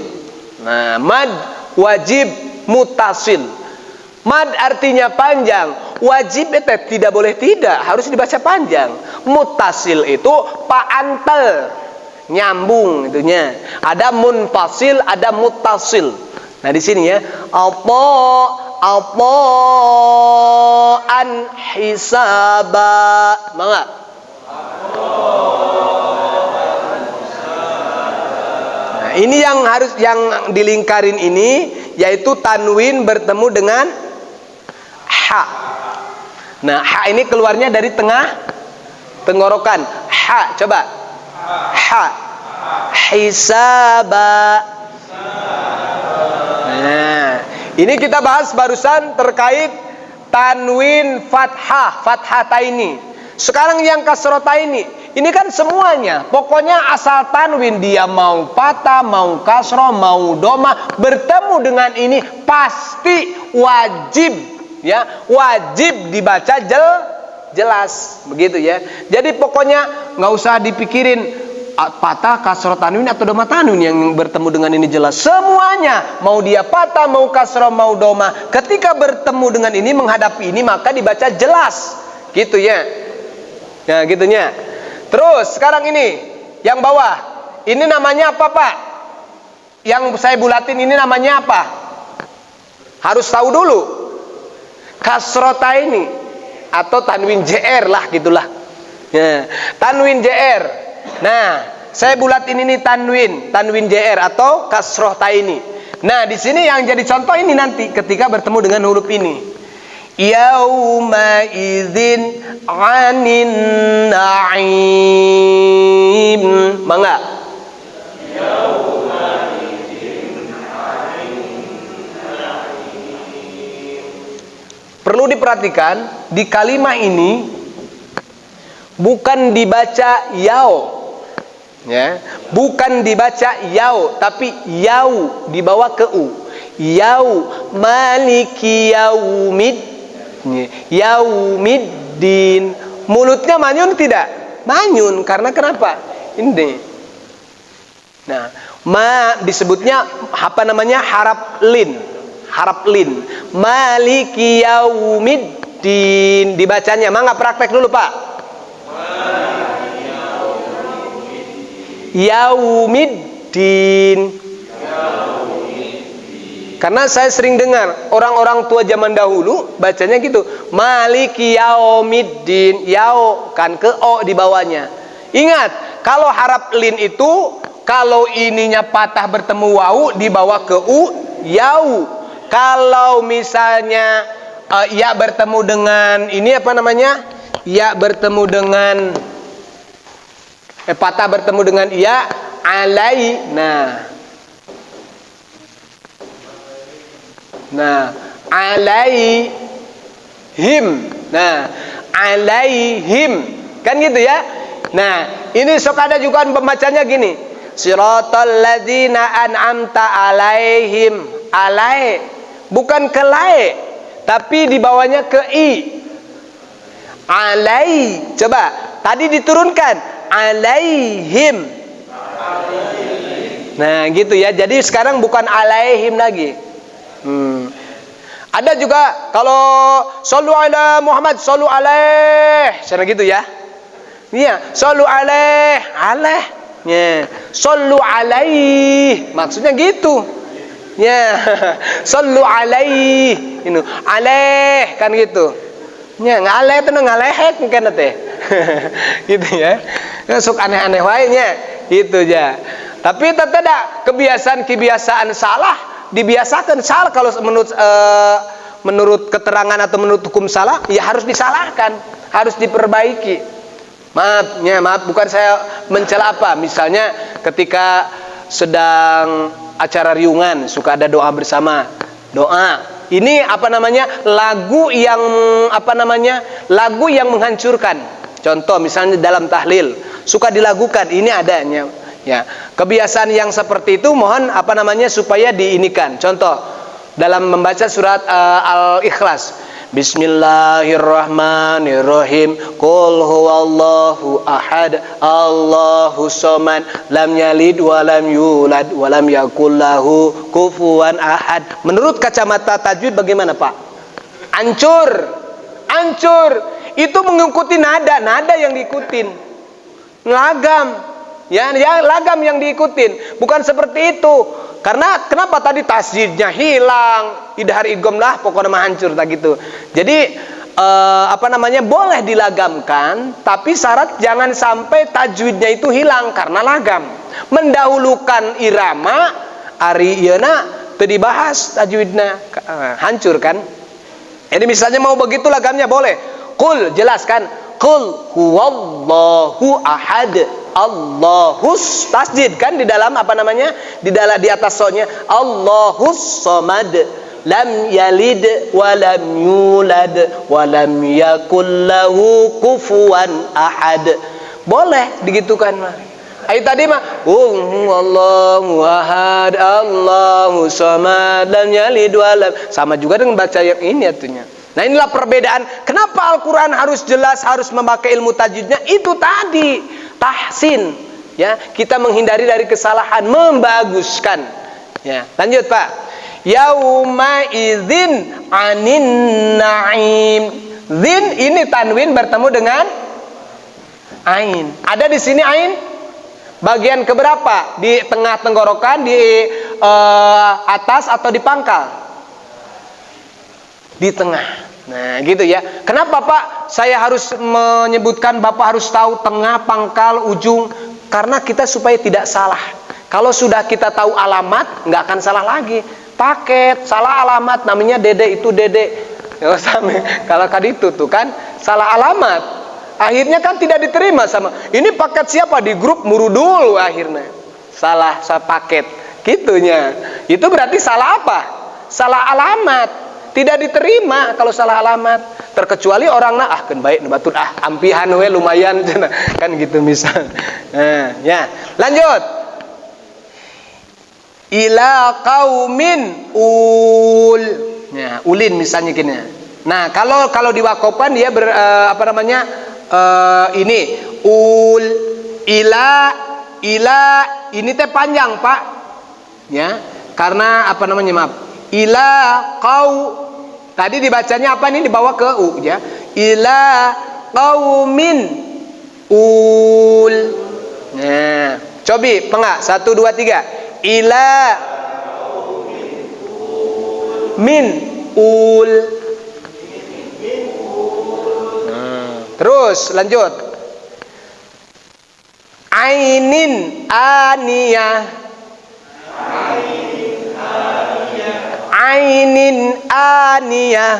Nah, mad wajib mutasil. Mad artinya panjang. Wajib itu tidak boleh tidak, harus dibaca panjang. Mutasil itu paantel, nyambung itunya. Ada munfasil, ada mutasil. Nah, di sini ya, an hisaba. Mangga. Nah, ini yang dilingkarin ini, yaitu tanwin bertemu dengan ha. Nah, ha ini keluarnya dari tengah tenggorokan. Ha, coba. Ha. Hisaba. Nah, ini kita bahas barusan terkait tanwin fathataini. Sekarang yang kasrotaini. Ini kan semuanya. Pokoknya asal tanwin, dia mau patah, mau kasroh, mau domah, bertemu dengan ini pasti wajib, ya, wajib dibaca jelas, begitu ya. Jadi pokoknya nggak usah dipikirin patah, kasroh, tanwin atau domah tanwin yang bertemu dengan ini jelas. Semuanya, mau dia patah, mau kasroh, mau domah, ketika bertemu dengan ini, menghadapi ini, maka dibaca jelas, gitu ya. Nah, gitunya. Terus sekarang ini yang bawah, ini namanya apa, Pak? Yang saya bulatin ini namanya apa? Harus tahu dulu. Kasrotaini atau tanwin JR lah gitulah. Ya, tanwin JR. Nah, saya bulatin ini tanwin JR atau kasrotaini. Nah, di sini yang jadi contoh ini nanti ketika bertemu dengan huruf ini. Yauma idzin 'anin na'im. Mangga. Yauma idzin 'anin na'im. Perlu diperhatikan di kalimat ini bukan dibaca yao. Ya, bukan dibaca yau, tapi yau dibawa ke u. Yau maliki yaumiddin. Mulutnya manyun tidak? Manyun karena kenapa? Ini. Nah, disebutnya apa namanya? Harap lin. Maliki yaumiddin dibacanya. Mangga praktek dulu, Pak. Yaumiddin. Karena saya sering dengar orang-orang tua zaman dahulu bacanya gitu, Maliki yaumiddin. Yau kan ke o di bawahnya. Ingat, kalau harap lin itu kalau ininya patah bertemu wau dibawa ke u, yau. Kalau misalnya ya bertemu dengan ini apa namanya? Ya bertemu dengan patah bertemu dengan ya, alai. Nah, alaihim. Nah, alaihim. Kan gitu ya. Nah, ini sok ada juga pembacanya gini. Siratal ladzina an'amta alaihim. Alai bukan ke lae, tapi dibawanya ke i. Alai. Coba, tadi diturunkan alaihim. Nah gitu ya. Jadi sekarang bukan alaihim lagi. Ada juga kalau sallu ala Muhammad, sallu alaih, cara gitu ya. Iya, sallu alaih, alaih. Ya, sallu alaih. Maksudnya gitu. Ya, sallu alaih. Ini alaih kan gitu. Ya, ngaleh itu ngalehek kan teh. Gitu ya. Sok aneh-aneh wae nya. Gitu aja. Tapi tetap ada kebiasaan salah, dibiasakan salah kalau menurut keterangan atau menurut hukum salah, ya harus disalahkan, harus diperbaiki. Maaf, bukan saya mencela apa. Misalnya ketika sedang acara riungan suka ada doa bersama. Doa ini apa namanya? Lagu yang menghancurkan. Contoh misalnya dalam tahlil suka dilagukan, ini adanya. Ya, kebiasaan yang seperti itu mohon supaya diinikan. Contoh dalam membaca surat Al-Ikhlas. Bismillahirrahmanirrahim. Qul huwallahu ahad, Allahu somad, lam yalid wa lam yulad wa lam yakul lahu kufuwan ahad. Menurut kacamata tajwid bagaimana, Pak? Hancur. Itu mengikuti nada yang diikutin. Lagam. Ya, lagam yang diikutin, bukan seperti itu. Karena kenapa tadi tasjidnya hilang, idhar idgham lah, pokoknya mah hancur tak gitu. Jadi boleh dilagamkan, tapi syarat jangan sampai tajwidnya itu hilang karena lagam. Mendahulukan irama, ari ieuna teu dibahas tajwidna, hancur kan? Jadi misalnya mau begitu lagamnya boleh. Qul jelaskan, qul huwallahu ahad. Allahus tasjid kan di dalam di atas so-nya Allahus somad, lam yalid wa lam yulad wa lam yakul lahu kufuwan ahad. Boleh digitukan mah. Ayat tadi mah Allahu ahad, Allahu somad, lam yalid wa lam, sama juga dengan baca yang ini artinya. Nah, inilah perbedaan. Kenapa Al-Quran harus jelas, harus memakai ilmu tajwidnya? Itu tadi tahsin, ya, kita menghindari dari kesalahan, membaguskan. Ya, lanjut Pak. Yauma idzin 'anin na'im. Zin ini tanwin bertemu dengan ain. Ada di sini ain bagian keberapa? Di tengah tenggorokan, di atas atau di pangkal? di tengah. Nah, gitu ya. Kenapa Pak saya harus menyebutkan, Bapak harus tahu tengah, pangkal, ujung? Karena kita supaya tidak salah. Kalau sudah kita tahu alamat, nggak akan salah lagi. Paket, salah alamat, namanya dede itu dede. Kalau tadi itu tuh kan salah alamat. Akhirnya kan tidak diterima sama. Ini paket siapa di grup murudul akhirnya. Salah paket. Gitunya. Itu berarti salah apa? Salah alamat. Tidak diterima kalau salah alamat. Terkecuali orang kan baik batut ampihan we lumayan kan gitu misal. Nah, ya. Lanjut. Ila qaumin ul. Ya, ulin misalnya gini. Nah, kalau di wakopan dia ini ul ila ini teh panjang, Pak. Ya. Karena maaf. Ila tadi dibacanya apa nih, dibawa ke u ya. Ila qaumin ul. Nah, cobi pengak 1 2 3. Ila min ul. Terus lanjut. Ainin aniyah. Ainin aniyah.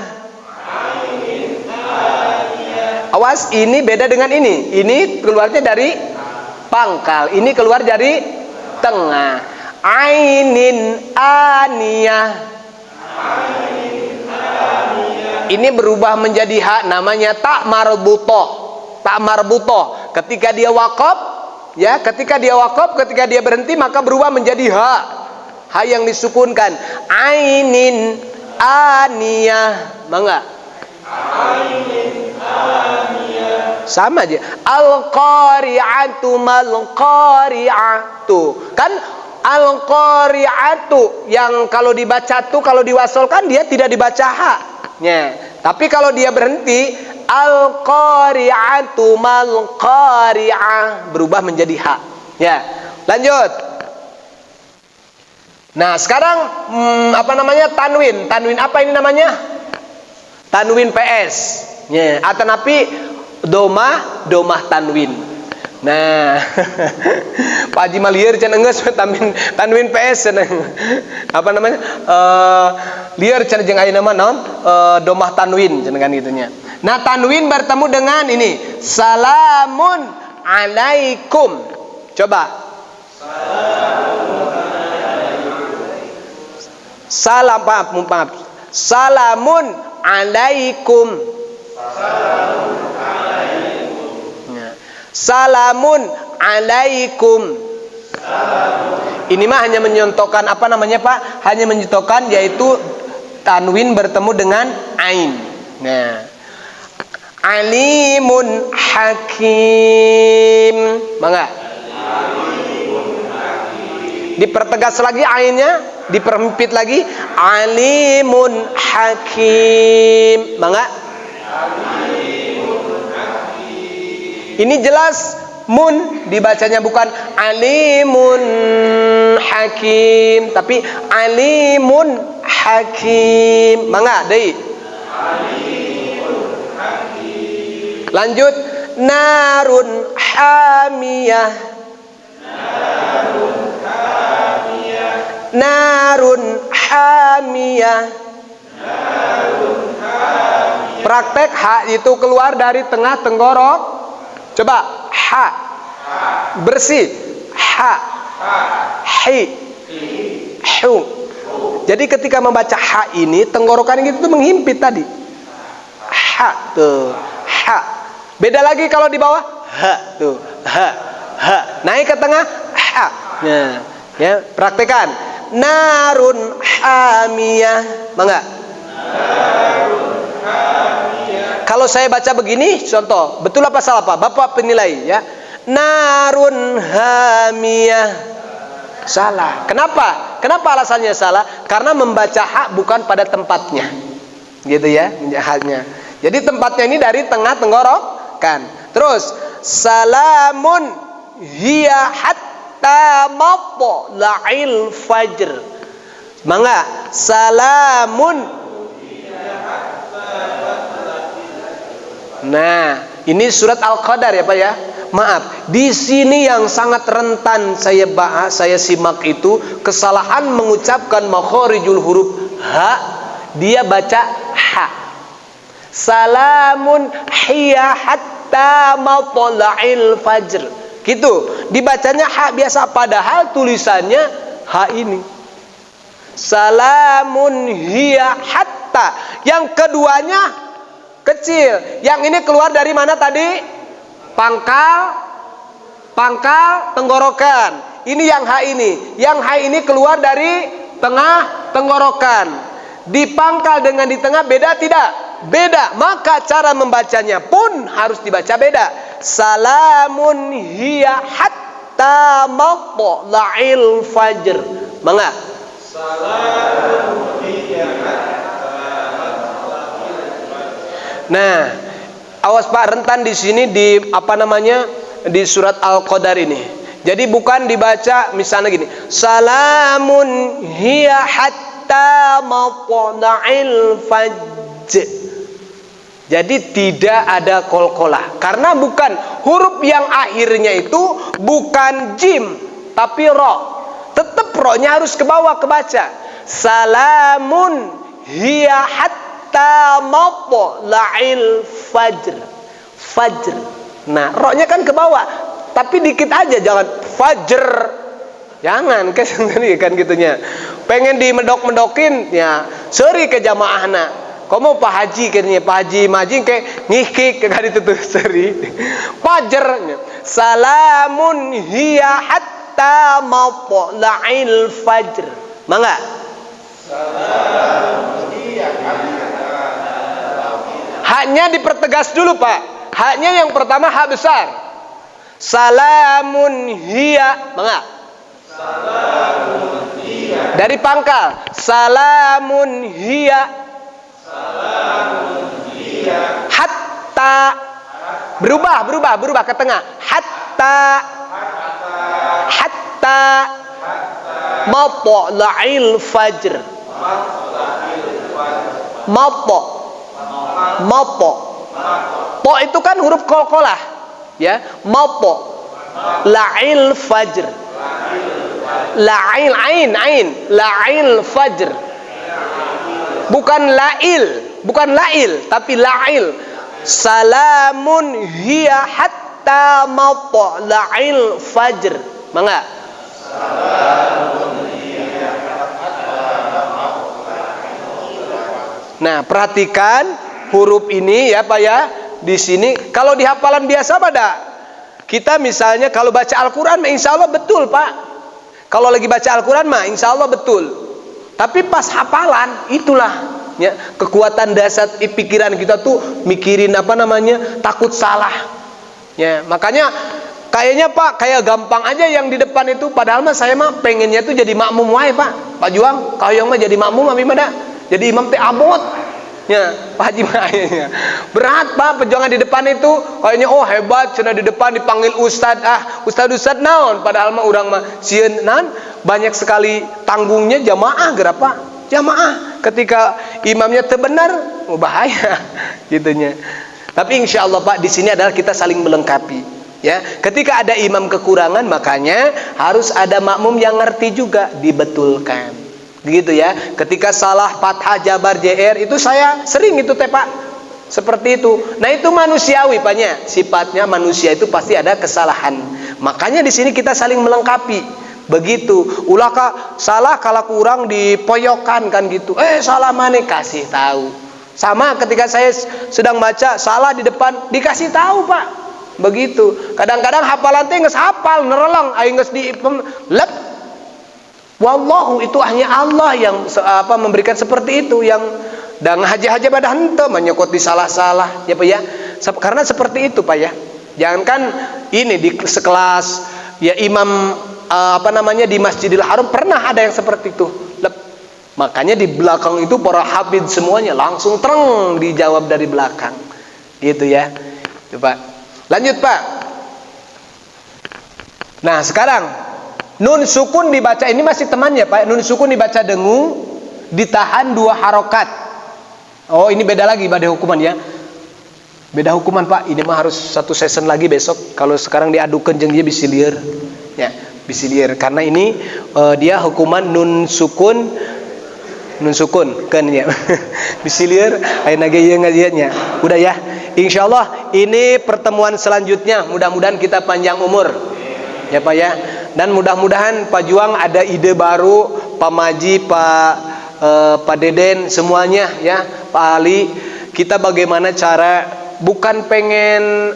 Awas, ini beda dengan ini. Ini keluarnya dari pangkal, ini keluar dari tengah. Ainin aniyah. Ini berubah menjadi ha, namanya tak marbutoh. Tak marbutoh. Ketika dia wakaf, ya, ketika dia berhenti maka berubah menjadi ha. Ha yang disukunkan. Ainin aniyah. Mangga? Ainin aniyah. Sama aja. Al-qari'atu mal-qari'atu. Kan al-qari'atu yang kalau dibaca tuh, kalau diwasolkan dia tidak dibaca ha. Ya. Tapi kalau dia berhenti, al-qari'atu mal-qari'ah, berubah menjadi ha. Ya. Lanjut. Nah, sekarang tanwin. Tanwin apa ini namanya? Tanwin PS. Ya, atanapi domah tanwin. Nah, Pak Haji Malier cenah geus tanwin PS cenah. Liar cenah jeung ayeuna mah naon? Domah tanwin cenah kan gitunya. Nah, tanwin bertemu dengan ini. Salamun alaikum. Coba. Salamun alaikum. Salamun alaikum. Ini mah hanya menyontohkan Pak? Hanya menyontohkan yaitu tanwin bertemu dengan ain. Nah, alimun hakim. Mangga. Dipertegas lagi ainnya, diperempit lagi. Alimun hakim. Mangga. Ini jelas mun dibacanya bukan alimun hakim, tapi alimun hakim. Mangga deui. Alimun hakim. Lanjut. Narun hamiyah. Narun hamiyah. Narun hamiyah. Narun hamiyah. Praktek ha itu keluar dari tengah tenggorok. Coba ha. Bersih. Ha. Hi. Hu. Jadi ketika membaca ha ini, tenggorokan itu menghimpit tadi. Ha tuh. Ha. Beda lagi kalau di bawah. Ha tuh. Ha. Ha. Naik ke tengah. Ha. Nah, ya, praktekan. Narun hamiyah. Mangga. Narun hamiyah. Kalau saya baca begini, contoh, betul apa salah Pak? Bapak penilai ya. Narun hamiyah. Salah. Kenapa? Kenapa alasannya salah? Karena membaca ha bukan pada tempatnya. Gitu ya, halnya. Jadi tempatnya ini dari tengah tenggorokan. Terus salamun hiya hatta matla'il fajr. Mangga. Salamun Nah, ini surat Al-Qadar ya Pak ya. Maaf, di sini yang sangat rentan saya bahas, saya simak itu kesalahan mengucapkan makharijul huruf ha, dia baca ha. Salamun hiya hatta matla'il fajr. Gitu, dibacanya ha biasa padahal tulisannya ha ini. Salamun hiya hatta. Yang keduanya kecil. Yang ini keluar dari mana tadi? Pangkal tenggorokan. Ini yang ha ini. Yang ha ini keluar dari tengah tenggorokan. Di pangkal dengan di tengah beda tidak? Beda. Maka cara membacanya pun harus dibaca beda. Salamun hiya hatta matla'il fajr. Mangga. Salamun hiya hatta. Nah, awas Pak, rentan di sini di apa namanya di surat Al-Qadar ini. Jadi bukan dibaca misalnya gini, salamun hiya hatta matla'il fajr. Jadi tidak ada qalqalah karena bukan huruf yang akhirnya itu bukan jim tapi ro. Tetap ro-nya harus ke bawah kebaca. Salamun hiya hatta matla'il fajr. Fajr. Nah, ro-nya kan ke bawah. Tapi dikit aja, jangan fajr. Jangan kan gitunya. Pengen dimedok-medokin ya, seri ke jamaahna. Kamu Pak Haji katanya, Pak Haji Maji kayak ngikik kayak itu seri. Fajr. Salamun hiya hatta matla'il fajr. Mangga. Salamun hiya hatta. Haknya dipertegas dulu Pak. Haknya yang pertama hak besar. Salamun hiya. Mangga. Salamun hiya. Dari pangkal. Salamun hiya. Salamun hiya. Hatta. Berubah ke tengah. Hatta matla'il fajr. Mapo. Po itu kan huruf qalqalah. Ya, mapo. La'il fajr. La'il ain. La'il fajr. Bukan la'il, tapi la'il. Salamun hiya hatta matla'il fajr. Mangga. Salamun hiya hatta matla'il fajr. Nah, perhatikan huruf ini ya Pak ya. Di sini kalau di hafalan biasa pada kita misalnya kalau baca Al-Qur'an insya Allah betul Pak. Kalau lagi baca Al-Qur'an mah insya Allah betul. Tapi pas hafalan itulah ya, kekuatan dasar pikiran kita tuh mikirin apa namanya takut salah. Ya, makanya kayaknya Pak kayak gampang aja yang di depan itu padahal mah saya mah pengennya tuh jadi makmum wae Pak. Pak Juang, kalau yang mah jadi makmum abi mah jadi imam teh abot. Ya, Pak Haji mah ya. Berat Pak perjuangan di depan itu. Kayaknya oh hebat cenah di depan dipanggil ustad. Ustad naon padahal mah urang mah sieun naon banyak sekali tanggungnya jamaah gerapa? Jamaah. Ketika imamnya teu benar, bahaya gitunya. Tapi insya Allah Pak di sini adalah kita saling melengkapi. Ya, ketika ada imam kekurangan makanya harus ada makmum yang ngerti juga dibetulkan. Begitu ya. Ketika salah fathah jabar jr itu saya sering itu teh Pak. Seperti itu. Nah, itu manusiawi Paknya. Sifatnya manusia itu pasti ada kesalahan. Makanya di sini kita saling melengkapi. Begitu. Ulah salah kalau kurang dipoyokan kan gitu. Salah mana kasih tahu. Sama ketika saya sedang baca salah di depan dikasih tahu Pak. Begitu. Kadang-kadang hafalan teh geus hafal nerolong aing geus di lep. Wallahu itu hanya Allah yang memberikan seperti itu yang dan haji-haji pada henteu menyokot di salah-salah ya Pak ya. Karena seperti itu Pak ya. Jangankan ini di sekelas ya imam di Masjidil Haram pernah ada yang seperti itu. Makanya di belakang itu para habib semuanya langsung tereng dijawab dari belakang. Gitu ya. Coba lanjut Pak. Nah, sekarang nun sukun dibaca ini masih temannya Pak. Nun sukun dibaca dengung, ditahan 2 harokat. Oh ini beda lagi pada hukuman ya. Beda hukuman Pak. Ini mah harus satu season lagi besok. Kalau sekarang diadukan jeung dia bisi lieur. Ya, bisi lieur. Karena ini dia hukuman nun sukun kan ya. Bisi lieur ayeuna ge ieu ngajiannya. Udah ya. Insyaallah ini pertemuan selanjutnya. Mudah-mudahan kita panjang umur. Ya Pak ya. Dan mudah-mudahan Pak Juang ada ide baru, Pak Maji, Pak Deden semuanya ya, Pak Ali, kita bagaimana cara bukan pengen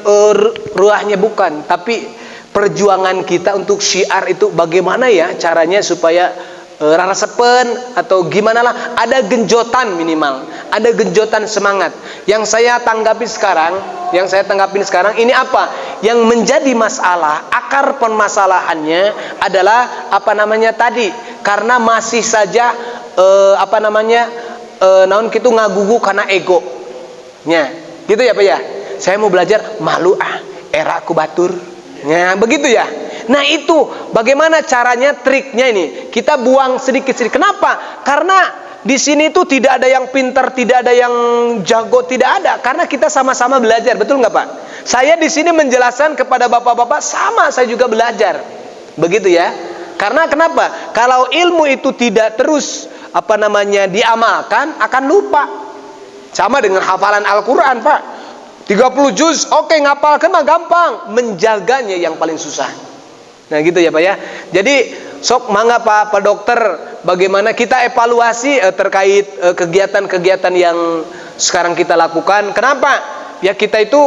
ruahnya bukan, tapi perjuangan kita untuk syiar itu bagaimana ya caranya supaya rarasepen atau gimana lah, ada genjotan minimal, ada genjotan semangat. Yang saya tanggapin sekarang ini apa? Yang menjadi masalah, akar permasalahannya adalah tadi, karena masih saja naon kitu ngagugu karena ego. Nya, gitu ya Pak ya. Saya mau belajar malu era aku batur. Nya, begitu ya. Nah itu bagaimana caranya, triknya ini kita buang sedikit-sedikit. Kenapa? Karena di sini tuh tidak ada yang pintar, tidak ada yang jago, tidak ada. Karena kita sama-sama belajar, betul nggak Pak? Saya di sini menjelaskan kepada bapak-bapak sama, saya juga belajar, begitu ya. Karena kenapa? Kalau ilmu itu tidak terus diamalkan, akan lupa. Sama dengan hafalan Al-Quran Pak. 30 juz, oke, ngapalkan mah gampang, menjaganya yang paling susah. Nah gitu ya Pak ya. Jadi sok mangga Pak Dokter, bagaimana kita evaluasi terkait kegiatan-kegiatan yang sekarang kita lakukan. Kenapa? Ya kita itu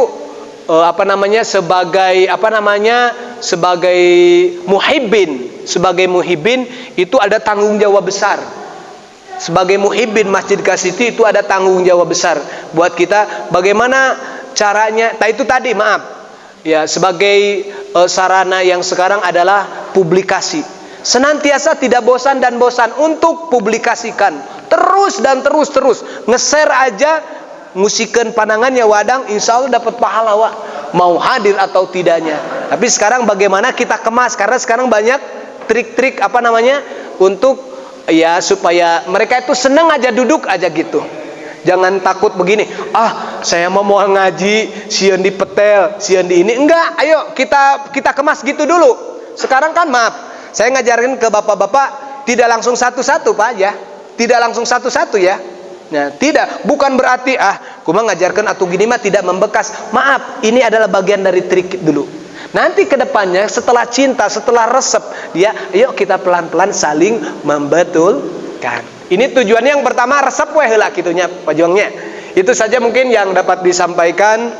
sebagai muhibbin itu ada tanggung jawab besar. Sebagai muhibbin Masjid Kasiti itu ada tanggung jawab besar buat kita. Bagaimana caranya? Nah itu tadi ya, sebagai sarana yang sekarang adalah publikasi. Senantiasa tidak bosan dan bosan untuk publikasikan. Terus nge-share aja, musikan panangannya wadang, insya Allah dapat pahala Wak. Mau hadir atau tidaknya. Tapi sekarang bagaimana kita kemas, karena sekarang banyak trik-trik untuk ya supaya mereka itu senang aja, duduk aja gitu. Jangan takut begini, saya mau ngaji, sieun di petel, sieun di ini. Enggak, ayo kita kemas gitu dulu. Sekarang kan saya ngajarin ke bapak-bapak tidak langsung satu-satu Pak ya. Tidak langsung satu-satu ya. Nah, tidak, bukan berarti kumah ngajarkan atau gini mah tidak membekas. Maaf, ini adalah bagian dari trik dulu. Nanti kedepannya setelah cinta, setelah resep, ayo kita pelan-pelan saling membetulkan. Ini tujuannya yang pertama, resep heula kitunya Pak Juangnya. Itu saja mungkin yang dapat disampaikan.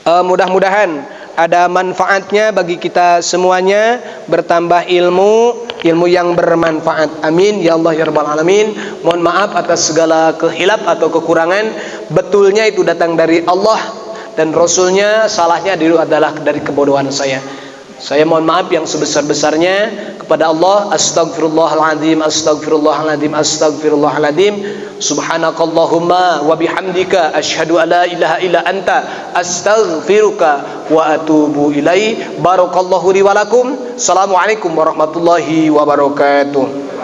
Mudah-mudahan ada manfaatnya bagi kita semuanya, bertambah ilmu yang bermanfaat. Amin ya Allah ya rabbal alamin. Mohon maaf atas segala kehilaf atau kekurangan. Betulnya itu datang dari Allah dan Rasulnya, salahnya dulu adalah dari kebodohan saya. Saya mohon maaf yang sebesar-besarnya kepada Allah. Astaghfirullahaladzim, astaghfirullahaladzim, astaghfirullahaladzim. Subhanakallahumma wa bihamdika asyhadu an la ilaha illa anta astaghfiruka wa atubu ilaih. Barakallahu li wa lakum. Assalamualaikum warahmatullahi wabarakatuh.